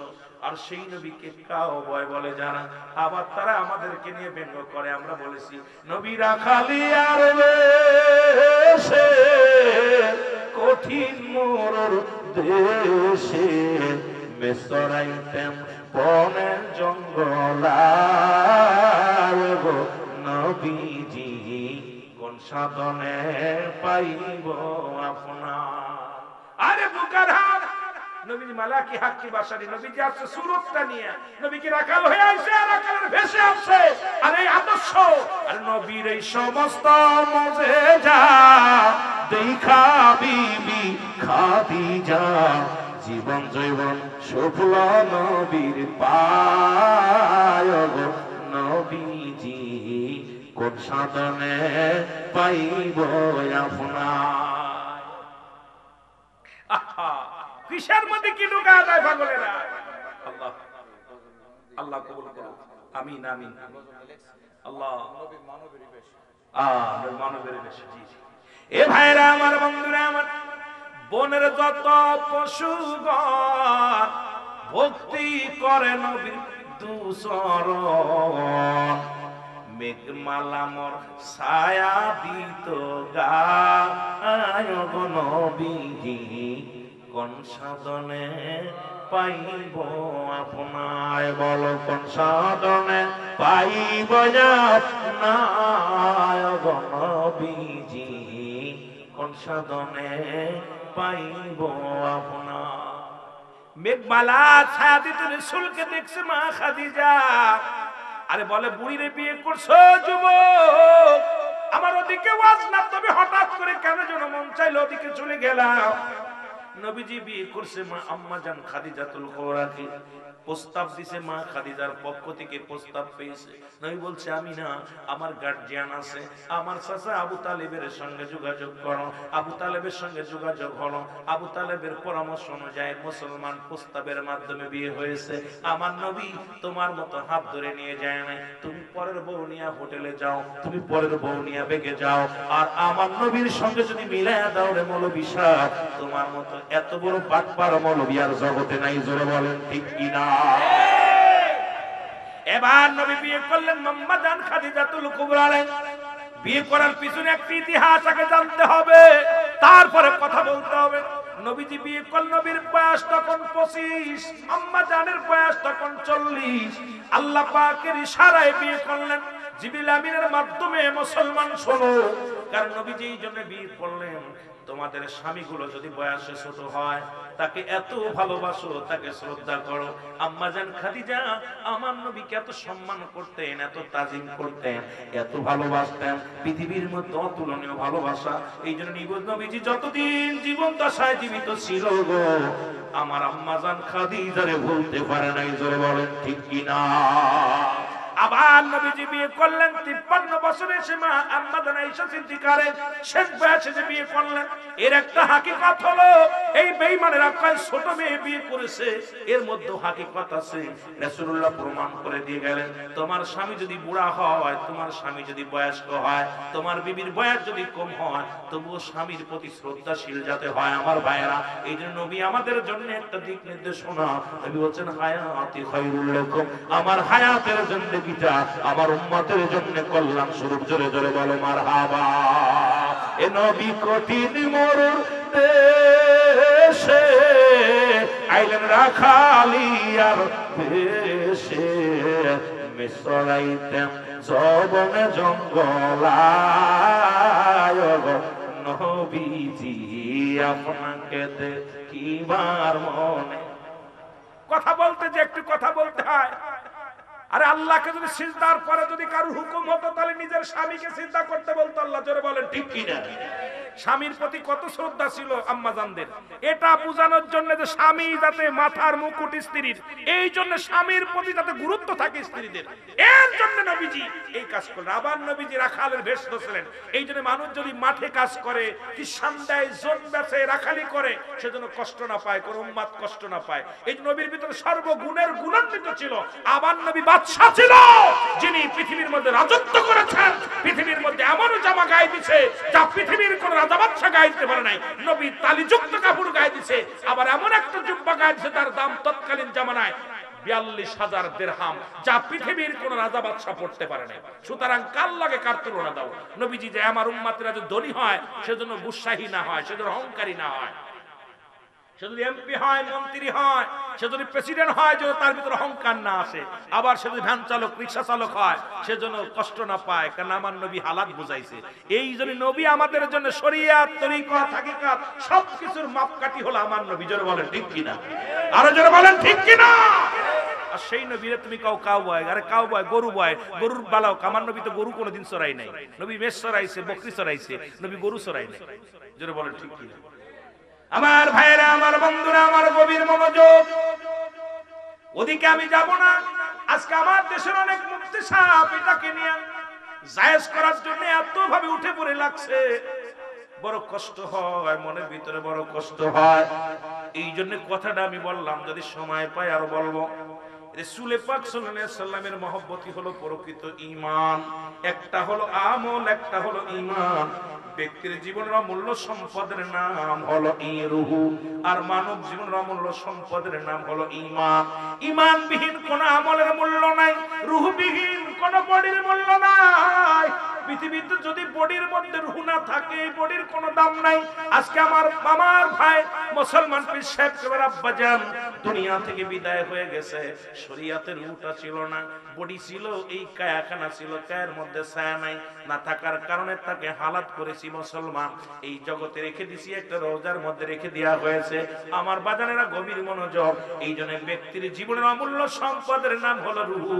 আর সেই নবীকে কাও ভয় বলে যারা, আবার তারা আমাদেরকে নিয়ে ব্যঙ্গ করে। আমরা বলেছি নবীরা খালি আর বেশে কঠিন মোর দেশে মেসরাইতেম বনে জঙ্গলার গো নবীজি সাধনে পাইব আপনার। আরে বুকার হাট নবীজি মালাকি হাক্কি বাসারি নবীজি আসছে সুরতটা নিয়ে, নবীকে রাখাল হয়ে আসছে, রাখালের ভেসে আসছে। আর এই আদর্শ আর নবীর এই সমস্ত মুজিজা দেখা বিবি খাদিজা জীবন জৈবন সফল নবীর পায় গো নবীজি কোন সাধনে পাইব আপনার। কিসের মধ্যে কি ঢুকা যায় পাগলেরা? আল্লাহ আল্লাহ কবুল করুন, আমিন আমিন। আল্লাহ মানবের বেশি। এ ভাইরা আমার, বন্ধুরা আমার, বনের যত পশুগণ ভক্তি করে নবীর দুসরণ, মেঘমালা মোর ছায়া দিত গায় গো নবীজি কোন সাধনে পাইব আপনায়। বল কোন সাধনে পাইব আপনায় গো নবীজি কোন সাধনে পাইব আপনার। মেঘমালা ছায়া দিত রাসূলকে দেখছে মা খাদিজা। আরে বলে বুড়িরে বিয়ে করছো যুবক, আমার ওদিকে ওয়াজ না, তবে হঠাৎ করে কেন যেন মন চাইলো ওদিকে চলে গেলাম। নবীজি বিয়ে করছে মা আম্মা জান খাদিজাতুল কুবরাকে, প্রস্তাব দিছে মা খাদিজার পক্ষ থেকে প্রস্তাব পেয়েছে। নবী বলছে আমি না, আমার গার্জিয়ান আছে, আমার চাচা আবু তালেবের সঙ্গে যোগাযোগ করো। আবু তালেবের সঙ্গে যোগাযোগ হলো, আবু তালেবের পরামর্শ অনুযায়ী মুসলমান প্রস্তাবের মাধ্যমে বিয়ে হয়েছে। আমার নবী তোমার মতো হাত ধরে নিয়ে যায় না, তুমি পরের বউ নিয়ে হোটেলে যাও, তুমি পরের বউ নিয়ে বেগে যাও, আর আমার নবীর সঙ্গে যদি মিলায়া দাও রে মৌলবী সাহেব, তোমার মতো এত বড় বাটপার মৌলবী আর জগতে নাই। জোরে বলেন ঠিক কিনা? এবার নবী বিয়ে করলেন আম্মা জান খাদিজাতুল কুবরা। বিয়ে করার পিছনে একটা ইতিহাস আগে জানতে হবে, তারপরে কথা বলতে হবে। নবীজি বিয়ে করলেন, নবীর বয়স তখন 25, আম্মা জানের বয়স তখন 40। আল্লাহ পাকের ইশারায় বিয়ে করলেন, জিবরিল আমিনের মাধ্যমে। মুসলমান শোনো, কারণ নবীজি এই জন্য বিয়ে করলেন, তোমাদের স্বামীগুলো যদি বয়সে ছোট হয় তাকে এত ভালোবাসো, তাকে শ্রদ্ধা করো। আম্মা জান খাদিজা আমার নবীকে এত সম্মান করতেন, এত তাজিম করতেন, এত ভালোবাসতেন, পৃথিবীর মধ্যে অতুলনীয় ভালোবাসা। এই জন্য নবীজি যতদিন জীবন দশায় জীবিত ছিল গো, আমার আম্মা জান খাদিজারে ভুলতে পারে নাই। জোরে বলেন ঠিক কিনা? আবার নবীজি বিয়ে করলেন 53 বছরে সে মা আম্মা জান আয়েশা সিদ্দিকারে শেষ বয়সে যে বিয়ে করলেন। এর একটা হাকিকত হলো, এই বেঈমানেরা কয় ছোট মেয়ে বিয়ে করেছে, এর মধ্যে হাকিকত আছে। রাসূলুল্লাহ প্রমাণ করে দিয়ে গেলেন, তোমার স্বামী যদি বুড়া হয়, তোমার স্বামী যদি বয়স্ক হয়, তোমার বিবির বয়স যদি কম হয়, তবুও স্বামীর প্রতি শ্রদ্ধাশীল যাতে হয় আমার ভাইরা। এই জন্য নবী আমাদের জন্য একটা দিক নির্দেশনা, নবী বলেন হায়াতি খায়রুল লাকুম, আমার হায়াতের জিন্দেগি আমার উম্মতের জন্য কল্যাণ স্বরূপ। জোরে জোরে বলো মারহাবা। এ নবী কঠিন মরুর দেশে আইলেন রাখালিয়ার দেশে, মিশরাইতেন যবনে জঙ্গলায় গো নবীজি আপনাকে দেখিবার মনে। কথা বলতে যে একটু কথা বলতে হয়। আরে আল্লাহকে যদি সিজদার পরে যদি কারো হুকুম হতো, তাহলে নিজের স্বামীকে সিজদা করতে বলতো। আল্লাহ জোরে বলেন ঠিক কিনা? স্বামীর প্রতি কত শ্রদ্ধা ছিল আম্মা জানদের, এটা বোঝানোর জন্য যে স্বামী যাতে মাথার মুকুট স্ত্রীর, এই জন্য স্বামীর প্রতি যাতে গুরুত্ব থাকে স্ত্রীদের, এর জন্য নবীজি এই কাজ করলেন। আবার নবীজি রাখালের ভেষ ধরছিলেন। এই জন্য মানুষ যদি মাঠে কাজ করে, কিষান দেয়, জোন বেচে, রাখালি করে, সেজন্য কষ্ট না পায়, কোন উম্মত কষ্ট না পায়। এই নবীর ভিতরে সর্বগুণের গুণান্বিত ছিল। আবার নবী বাদশা ছিল, যিনি পৃথিবীর মধ্যে রাজত্ব করেছেন। পৃথিবীর মধ্যে এমন জামা গায়ে দিছে যা পৃথিবীর কোন রাজা বাদশা গায়ে দিতে পারে নাই। নবী তালিযুক্ত কাপড় গায়ে দিছে, আবার এমন একটা জুব্বা গায়ে দিছে তার দাম তৎকালীন জামানায় 42,000 দিরহাম, যা পৃথিবীর কোন রাজা বাদশা পড়তে পারে নাই। সুতরাং কার লাগে কার তুলনা দাও? নবীজি যে আমার উম্মতেরা যে ধনী হয়, সেজন্য গুসাহী না হয়, সেজন্য অহংকারী না হয়। সে যদি এমপি হয়, মন্ত্রী হয়, সে যদি প্রেসিডেন্ট হয়, যেন তার ভিতরে অহংকার না আসে। আবার সে যদি ভ্যান চালক, রিক্সা চালক হয়, সে যেন কষ্ট না পায়, কারণ আমার নবী হালাত বুঝাইছে। এই জন্য নবী আমাদের জন্য শরিয়াত, তরিকত, হাকিকত সবকিছুর মাপকাঠি হলো আমার নবী। জোরে বলেন ঠিক কিনা, আরো জোরে বলেন ঠিক কিনা। আর সেই নবীরে তুমি কাউ বয়, আরে কাউ বয়, গরু বয়, গরুর বালাও। আমার নবী তো গরু কোনোদিন চড়াই নাই। নবী মেষ চড়াইছে, বকরি চড়াইছে, নবী গরু চড়াই নাই। জোরে বলেন ঠিক কিনা। আমার ভাইরা, আমার বন্ধুরা, আমার গভীর মনোযোগ, ওদিকে আমি যাব না। আজকে আমার দেশের অনেক মুফতি সাহেব এটাকে নিয়ে জায়েজ করার জন্য এত ভাবে উঠে পড়ে লাগছে, বড় কষ্ট হয়, মনের ভিতরে বড় কষ্ট হয়। এই জন্য কথাটা আমি বললাম, যদি সময় পাই আরো বলবো। রাসূল পাক সাল্লাল্লাহু আলাইহি সাল্লামের মহব্বতই হলো প্রকৃত ঈমান। একটা হলো আমল, একটা হলো ঈমান। ব্যক্তির জীবনের অমূল্য সম্পদের নাম হলো রূহ, আর মানব জীবনের অমূল্য সম্পদের নাম হলো ঈমান। ঈমানবিহীন কোন আমলের মূল্য নাই, রূহবিহীন কোন বডির মূল্য নাই। পৃথিবীতে যদি বডির মধ্যে রূহ না থাকে, বডির কোনো দাম নাই। আজকে আমার ভাই মুসলমান পীর সাহেব কেবল আব্বাজান দুনিয়া থেকে বিদায় হয়ে গেছে। শরীয়তের রূহটা ছিল না, বডি ছিল, এই কায়াখানা ছিল, কায়ের মধ্যে ছায়া নাই, না থাকার কারণে তাকে হালাত করেছি মুসলমান এই জগতে রেখে দিছি, একটা রোজার মধ্যে রেখে দেওয়া হয়েছে। আমার বাজানেরা গভীর মনোযোগ, এই জন্য ব্যক্তির জীবনের অমূল্য সম্পদের নাম হলো রূহ,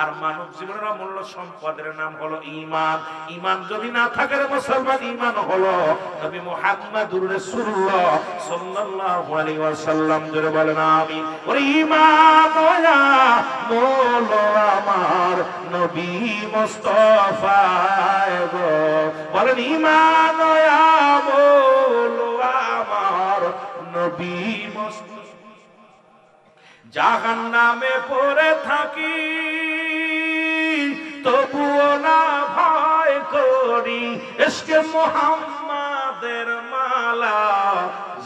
আর মানব জীবনের অমূল্য সম্পদের নাম হলো ঈমান। ঈমান যদি না থাকে রে মুসলমান, ঈমান হলো নবী মুহাম্মদুর রাসূলুল্লাহ সাল্লাল্লাহু আলাইহি ওয়াসাল্লাম। জোরে বলেন আমিন। ওরে ঈমান ওয়া মোলো আমার নবী মুস্তাফা গো, বলেন ঈমান ওয়া মোলো আমার নবী মুস্তাফা। জাহান্নামে পড়ে থাকি তবুও না ভয় করি, ইশকে মুহাম্মাদের মালা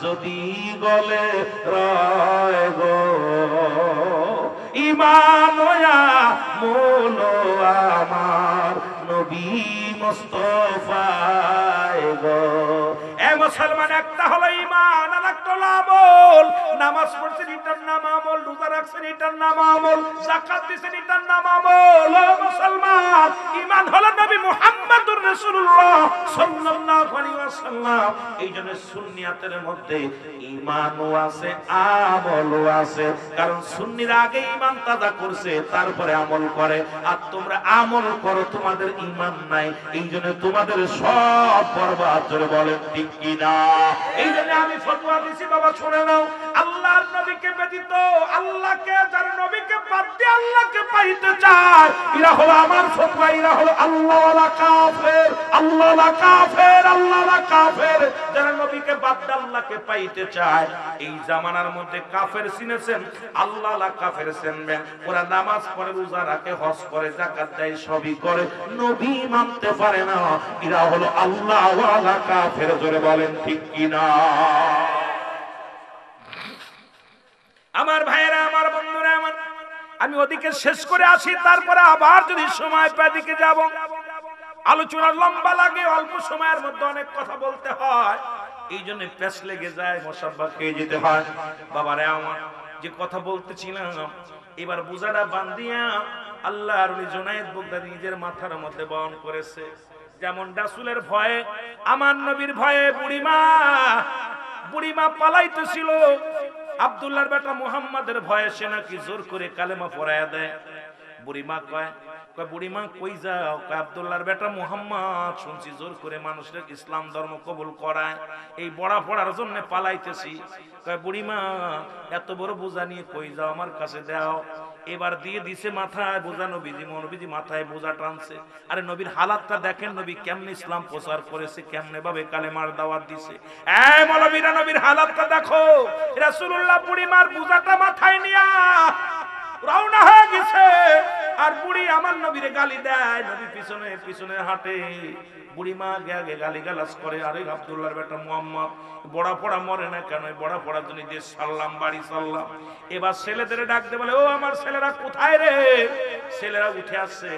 যদি গলে রয় গো। ঈমান ওয়া মোলো আমার নবী মুস্তাফা গো। এ মুসলমান, একটা হলো ঈমান, আর একটা হলো আমল। নামাজ পড়ছেন, এটার নাম আমল। রোজা রাখছেন, এটার নাম আমল। যাকাত দিছেন, এটার নাম আমল। ও মুসলমান, ঈমান হলো নবী মুহাম্মদুর রাসূলুল্লাহ সাল্লাল্লাহু আলাইহি ওয়াসাল্লাম। এইজন্য সুন্নিয়াতের মধ্যে ঈমানও আছে, আমলও আছে। কারণ সুন্নিরা আগে ঈমান তাজা করছে, তারপরে আমল করে। আর তোমরা আমল করো, তোমাদের ঈমান নাই, এইজন্য তোমাদের সব বরবাদ। জোরে বলেন ঠিক কিনা। এইজন্য আমি ফতোয়া দিছি, বাবা শুনে নাও, আল্লাহর নবীকে ব্যতীত, আল্লাহকে, যারা নবীকে বাদ দিয়ে আল্লাহকে পাইতে চায়, এরা হলো আমার ফতোয়া, এরা হলো আল্লাহওয়ালা কাফের, আল্লাহওয়ালা কাফের, আল্লাহওয়ালা কাফের। যারা নবীকে বাদ দিয়ে আল্লাহকে পাইতে চায়, এই জামানার মধ্যে কাফের চিনেছেন, আল্লাহওয়ালা কাফের চিনবেন। ওরা নামাজ পড়ে, রোজা রাখে, হজ করে, যাকাত দেয়, সবই করে, নবী মানতে পারে না, এরা হলো আল্লাহওয়ালা কাফের। জোরে বলেন ঠিক কিনা। আমার ভাইয়েরা, আমার বন্ধুরা, আমার আমি ওদিকে শেষ করে আসি, তারপরে আবার যদি সময় পাই দিকে যাব। আলোচনা লম্বা লাগে, অল্প সময়ের মধ্যে অনেক কথা বলতে হয়, এই জন্য পেশ লেগে যায়, মশাব্বা খেয়ে যেতে হয়। বাবারে আমার, যে কথা বলতেছিলাম, এবার বোঝাটা বান্ধিয়া আল্লাহর ওলি জুনায়েদ বাগদাদী নিজের মাথার মধ্যে বহন করেছে। যেমন রাসূলের ভয়ে, আমার নবীর ভয়ে বুড়িমা পালাইতেছিল। আব্দুল্লাহর বেটা মুহাম্মাদের ভয়ে সে নাকি জোর করে কালেমা পড়ায়া দেয়। বুড়িমা কয়, বুড়িমা কই যাও? আব্দুল্লাহর বেটা মুহাম্মদ শুনছি জোর করে মানুষের ইসলাম ধর্ম কবুল করায়, এই বড়া পড়ার জন্য পালাইতেছি। কয় বুড়িমা, এত বড় বোঝা নিয়ে কই যাও? আমার কাছে দাও। এবার দিয়ে দিছে মাথায় বোঝা, নবীজি মাথায় বোঝা টানছে। আরে নবীর হালাতটা দেখেন, নবী কেমনে ইসলাম প্রচার করেছে, কেমনে ভাবে কালেমার দাওয়াত দিছে। এই মৌলবীরা, নবীর হালাতটা দেখো। রাসূলুল্লাহ বুড়িমার বোঝাটা মাথায় নিয়া রওনা হয়ে গেছে, আর বুড়ি আমার নবীরে গালি দেয়, নবী পিছনে পিছনে হাঁটে। বুড়িমা আগে গালি গালাজ করে, আরে আব্দুল্লাহর বেটা মুহাম্মদ বড়া পড়া মরে না কেন? বড়া পড়ার জন্য দিয়ে সাল্লাম, বাড়ি সাল্লাম। এবার ছেলেদের ডাকতে বলে, ও আমার ছেলেরা কোথায় রে? ছেলেরা উঠে আসছে,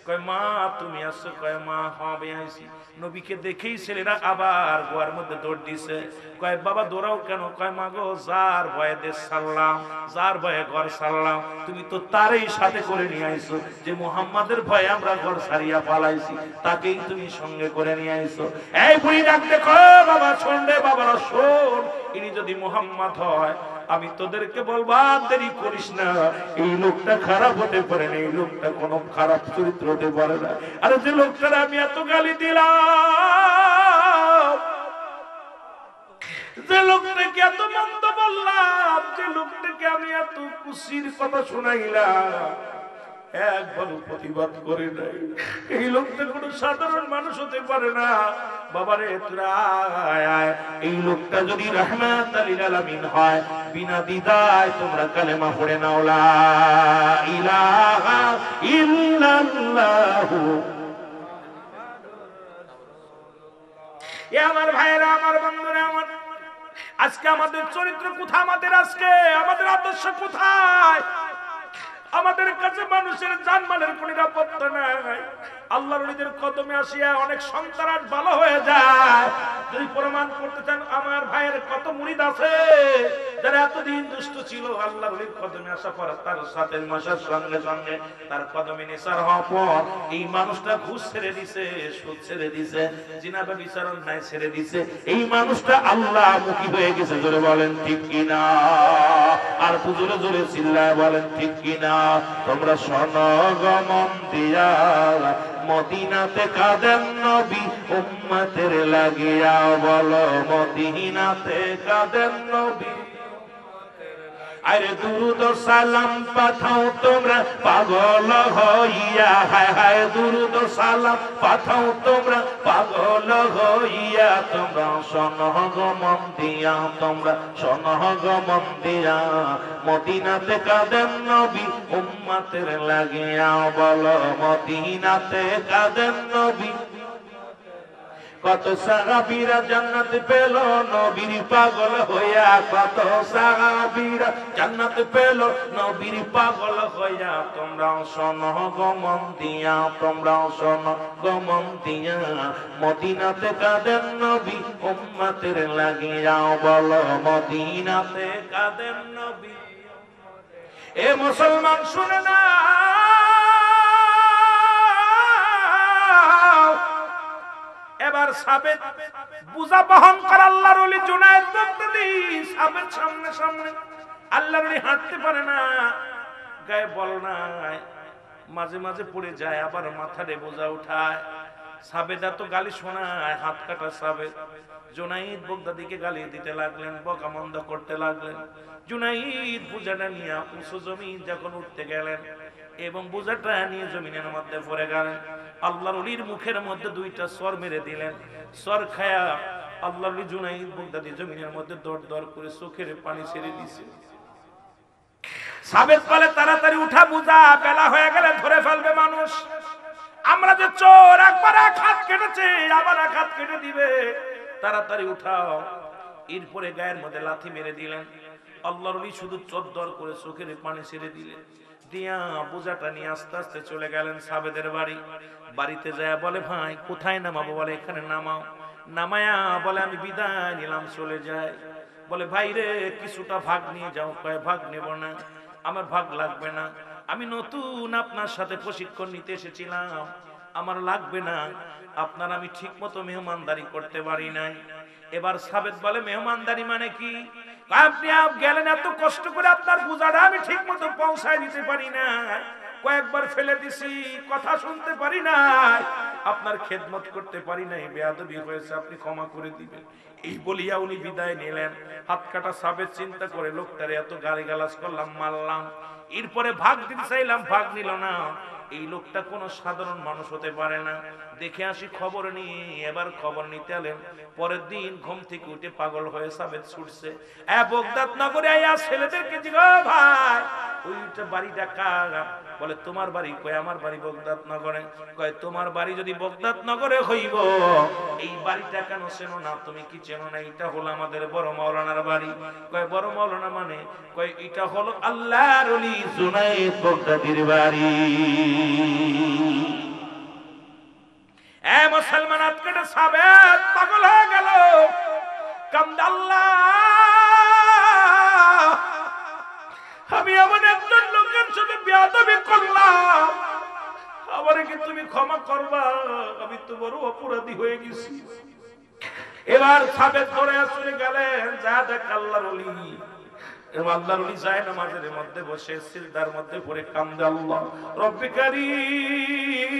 কয় মা তুমি আসছো? কয় মা হবে আইছি। নবীকে দেখেই ছেলেরা আবার গোয়ার মধ্যে দৌড় দিছে। কয় বাবা দৌড়াও কেন? কয় মা গো, যার ভয়ে দেশ ছাড়লাম, যার ভয়ে ঘর ছাড়লাম, তুমি তো তারই সাথে করে নিয়ে আইছো। যে মুহাম্মাদের ভয়ে আমরা ঘর ছাড়িয়া পালাইছি, তাকেই তুমি সঙ্গে করে নিয়ে আইছো। এই বুড়ি ডাক দেখো, বাবা শোন রে, বাবারা শোন, ইনি যদি মুহাম্মদ হয় আমি তোদেরকে বলবো আর দেরি করিস না। এই লোকটা খারাপ হতে পারে না, এই লোকটা কোনো খারাপ চরিত্র হতে পারে না। আরে যে লোকটার আমি এত গালি দিলাম, যে লোকটাকে এত মন্দ বললাম, যে লোকটাকে আমি এত খুশির কথা শোনাইলাম, একবারও প্রতিবাদ করে নাই। এই লোকটা কোনো সাধারণ মানুষ হতে পারে না। বাবারে তোরা আয়, এই লোকটা যদি রাহমাতুল লিল আলামিন হয়, বিনা দ্বিধায় তোমরা কালেমা পড়ে নাও, লা ইলাহা ইল্লাল্লাহু। এ আমার ভাইয়েরা, আমার বন্ধুরা, আমার আজকে আমাদের চরিত্র কোথায়? আমাদের আদর্শ কোথায়? আমাদের কাছে মানুষের জানমালের কোন নিরাপত্তা নাই। আল্লাহর ওলিদের কদমে আসিয়া অনেক সন্তান ভালো হয়ে যায়। যদি প্রমাণ করতে চান, আমার ভাইয়ের কত মুরিদ আছে যারা এতদিন দুষ্ট ছিল, আল্লাহর ওলির কদমে আসা পর তার সাথে মাসার সঙ্গে সঙ্গে তার কদমে নিসার হওয়ার পর এই মানুষটা ঘুষ ছেড়ে দিছে, সুদ ছেড়ে দিছে, জিনা ব্যভিচার অন্যায় ছেড়ে দিছে। এই মানুষটা আল্লাহ মুখী হয়ে গেছে। জোরে বলেন ঠিক কিনা? আর জোরে জোরে চিল্লায় বলেন ঠিক কিনা? তোমরা সনগমন দিয়া মদিনাতে কাঁদেন নবী উম্মতের লাগিয়া, বলো মদিনাতে কাঁদেন নবী। আরে দুরুদ সালাম পাঠাও তোমরা পাগল হইয়া, হায় হায় দুরুদ সালাম পাঠাও তোমরা পাগল হইয়া। তোমরা সনগমন দিয়া, তোমরা সনগমন দিয়া মদিনাতে কাঁদেন নবী উম্মতের লাগিয়া, বলো মদিনাতে কাঁদেন নবী। কত সাহাবীরা জান্নাত পেল নবীর পাগল হইয়া, কত সাহাবীরা জান্নাত পেল নবীর পাগল হইয়া। তোমরাও সনগমন দিয়া, তোমরাও সনগমন দিয়া মদিনাতে কাঁদেন নবী উম্মতের লাগিয়া, বলো মদিনাতে কাঁদেন নবী। এ মুসলমান শুনে না, এবার সাবেত বুঝা বহন কর আল্লাহর ওলি জুনায়েদ বাগদাদী সাবেত সামনে সামনে। আল্লাহর ওলি হাঁটতে পারে না, গায়ে বল নাই, মাঝে মাঝে পড়ে যায়, আবার মাথায় বোঝা উঠায়। সাবেত এত গালি শোনায়, হাত কাটা সাবেত জুনায়েদ বাগদাদীকে গালি দিতে লাগলেন, বকামন্দ করতে লাগলেন। জুনায়েদ বোঝাটা নিয়ে উঁচু জমিন যখন উঠতে গেলেন এবং বোঝাটা নিয়ে জমিনের মধ্যে পড়ে গেলেন, আল্লাহর ওলির মুখের মধ্যে দুইটা সর মেরে দিলেন। সর খায়া আল্লাহর ওলি জুনায়েদ বাগদাদী জমিনের মধ্যে দর দর করে চোখের পানি ছেড়ে দিছে। সাবেত বলে তাড়াতাড়ি উঠা, বুঝা বেলা হয়ে গেলে ধরে ফেলবে মানুষ। আমরা যে চোর, একবার এক হাত কেটেছে আবার এক হাত কেটে দিবে, তাড়াতাড়ি উঠাও। এরপরে গায়ের মধ্যে লাথি মেরে দিলেন। আল্লাহর ওলি শুধু চদ্দর করে চোখের পানি ছেড়ে দিলেন, দিয়া বোঝাটা নিয়ে আস্তে আস্তে চলে গেলেন সাবেদের বাড়ি। বাড়িতে যায় বলে ভাই কোথায় নামাবো? বলে এখানে নামাও। নামায়া বলে আমি বিদায় নিলাম, চলে যায়। বলে ভাই রে কিছুটা ভাগ নিয়ে যাও। কয় ভাগ নেব না, আমার ভাগ লাগবে না, আমি নতুন আপনার সাথে প্রশিক্ষণ নিতে এসেছিলাম, আমার লাগবে না, আপনার আমি ঠিক মতো মেহমানদারি করতে পারি নাই। এবার সাবেদ বলে মেহমানদারি মানে কি? আপনি গেলেন এত কষ্ট করে, আপনার বোঝাটা আমি ঠিক মতো পৌঁছায় দিতে পারি না, কয়েকবার ফেলে দিছি, কথা শুনতে পারি না, আপনার খেদমত করতে পারি নাই, বেয়াদবি হয়েছে, আপনি ক্ষমা করে দিবেন। এই বলিয়া উনি বিদায় নিলেন। হাত কাটা সাবেদ চিন্তা করে লোকটারে এত গালিগালাজ করলাম, মারলাম, এরপরে ভাগ দিতে চাইলাম, ভাগ নিল না। এই লোকটা কোনো সাধারণ মানুষ হতে পারে না, দেখে আসি খবর নিয়ে। এবার খবর নিতে এলেন। পরের দিন ঘুম থেকে উঠে পাগল হয়ে সাবেদ ছুটছে। বাগদাদ নগরে আইয়া ছেলেদেরকে জিজ্ঞাসা, ভাই ওইটা বাড়িটা কার? বলে তোমার বাড়ি। কয় আমার বাড়ি বাগদাদ নগরে। কয় তোমার বাড়ি যদি বাগদাদ নগরে হইব, এই বাড়িটা কেন চেনো না? তুমি কি চেনো না? এটা হলো আমাদের বড় মাওলানার বাড়ি। কয় বড় মাওলানা মানে? কয় এটা হলো আল্লাহর ওলি জুনায়েদ বাগদাদীর বাড়ি। এ মুসলমান, আজকে সাবেত পাগল হয়ে গেল, কান্দে, আল্লাহ আমি এমন একজন লোকের সাথে বেয়াদবি করলাম, আমারে কি তুমি ক্ষমা করবা? আমি তো বড় অপরাধী হয়ে গেছি। এবার সাবেত করে চলে গেলেন, যা দেখ আল্লাহর ওলি। আল্লাহর ওলি যায় নামাজের মধ্যে বসে সিজদার মধ্যে পড়ে কান্দে, আল্লাহ রব্বে কারীম,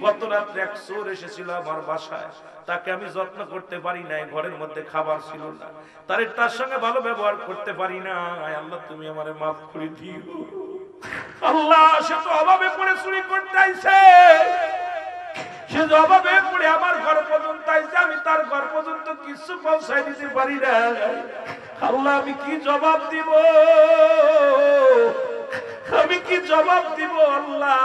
গত রাত্রে এক চোর এসেছিল আমার বাসায়, তাকে আমি যত্ন করতে পারি নাই, ঘরের মধ্যে খাবার ছিল না, তার সঙ্গে ভালো ব্যবহার করতে পারি না, আল্লাহ তুমি আমারে মাফ করে দিও। আল্লাহ সে তো অভাবে পড়ে চুরি করতে আইছে, সে অভাবে পড়ে আমার ঘর পর্যন্ত আইছে, আমি তার ঘর পর্যন্ত কিছু পৌঁছাই দিতে পারি না। আল্লাহ আমি কি জবাব দিব, আমি কি জবাব দিব? আল্লাহ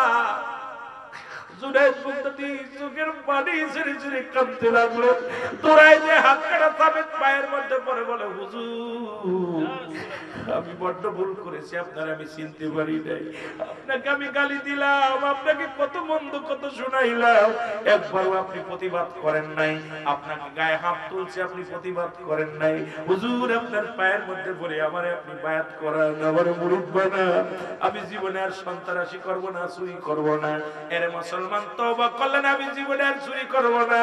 জুনায়েদ বাগদাদী চোখের পানি ঝরে ঝরে কাঁদতে লাগলো, দৌড়াই যে হাত কাটা সাবেত পায়ের মধ্যে পড়ে বলে, হুজুর আমি বড্ড ভুল করেছি, আপনারা আমি চিনতে পারি নাই, আপনাকে আমি গালি দিলাম, আপনাকে কত মন্দ কত শোনাইলাম, একবারও আপনি প্রতিবাদ করেন নাই, আপনাকে গায়ে হাত তুলছে আপনি প্রতিবাদ করেন নাই, হুজুর আপনার পায়ের মধ্যে পড়ে আমারে আপনি বায়াত করান, আমারে মুরিদ বানান, আমি জীবনে আর সন্ত্রাসী করব না, চুরি করব না। এর মুসলমান তওবা করলেন, আমি জীবনে আর চুরি করব না,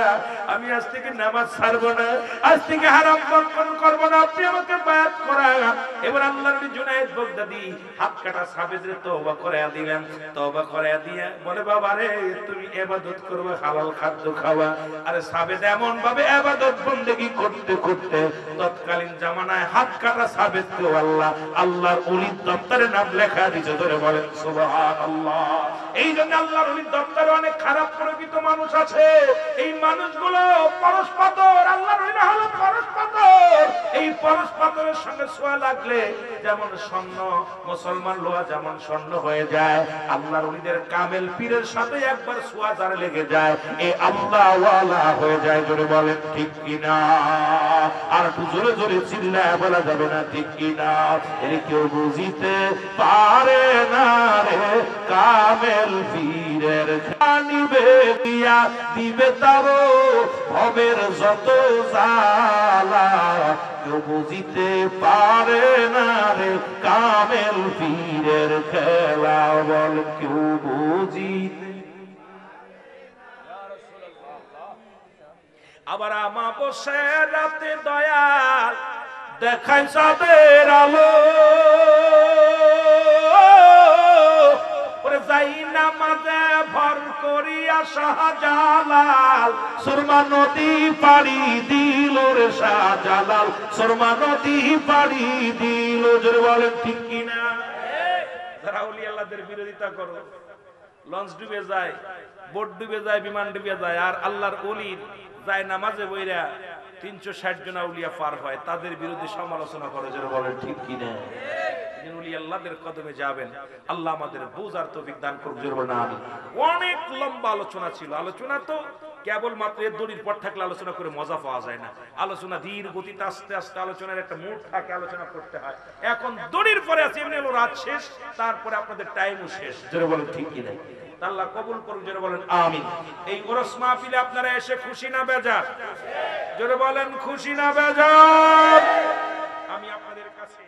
আমি আজ থেকে নামাজ ছাড়ব না, আজ থেকে হারাম ভক্ষণ করব না, আপনি আমাকে বায়াত করান। এবার আল্লাহর নবী জুনায়েদ বাগদাদী হাত কাটা সাবেদের তওবা করায়া দিলেন, তওবা করায়া দিয়ে বলে, বাবা রে তুমি ইবাদত করবে, হালাল খাদ্য খাওয়া। আরে সাবেদ এমন ভাবে ইবাদত বندگی করতে করতে তৎকালীন জামানায় হাত কাটা সাবেদকে আল্লাহ আল্লাহর ওলির দপ্তরে নাম লেখা দিয়েছে, ধরে বলেন সুবহানাল্লাহ। এই জন্য আল্লাহর ওলির দপ্তরে অনেক খারাপ প্রকৃত মানুষ আছে, এই মানুষগুলো পরশপাতর, আল্লাহর ওলিরা হলো পরশপাতর, এই পরশপাতরের সঙ্গে ছোঁয়া লাগলে যেমন স্বর্ণ, মুসলমান লোহা যেমন স্বর্ণ হয়ে যায়, আল্লাহর ওলিদের কামেল পীরের সাথে একবার ছোঁয়া যার লেগে যায়, এই আল্লাহ ওয়ালা হয়ে যায়, জোরে বলেন ঠিক কিনা? আর একটু জোরে জোরে চিল্লায় বলা যাবে না ঠিক কিনা? এর কেউ বুঝিতে পারে না রে কামেল পীরের খানিবে দিয়া দিবে তারো ভবের যত জ্বালা, কেউ বুঝিতে পারে না রে কামেল পীরের খেলা, বল কেউ বুঝিতে। আবার আমাবস্যা রাতে দয়াল দেখাই চাঁদের আলো, ওরে যাই নামাজে ভর করিয়া শাহজালাল, সুরমা নদী পাড়ি দিল রে শাহজালাল, সুরমা নদী পাড়ি দিল, জোরে বলেন ঠিক কিনা? যারা ওলি আল্লাহদের বিরোধিতা করো, লঞ্চ ডুবে যায়, বোট ডুবে যায়, বিমান ডুবে যায়, আর আল্লাহর ওলির যায় নামাজে বইরা 360 জন আউলিয়া পার হয়, তাদের বিরুদ্ধে সমালোচনা করে, যারা বলেন ঠিক কিনা? ওলি আল্লাহদের কদমে যাবেন, আল্লাহ আমাদের বুঝার তৌফিক দান করুন, জোরে বলেন আমিন। অনেক লম্বা আলোচনা ছিল, আলোচনা তো কেবল মাত্র এর দড়ির পর থাকলে আলোচনা করে মজা পাওয়া যায় না, আলোচনা ধীর গতিতে আস্তে আস্তে আলোচনার একটা মুড থাকে, আলোচনা করতে হয়। এখন দড়ির পরে আছে, এমনি হলো রাত শেষ, তারপরে আপনাদের টাইমও শেষ, জোরে বলেন ঠিক কিনা? আল্লাহ কবুল করুন, জোরে বলেন আমিন। এই ওরস মাহফিলে আপনারা এসে খুশি না বেজার? জোরে বলেন খুশি না বেজার? আমি আপনাদের কাছে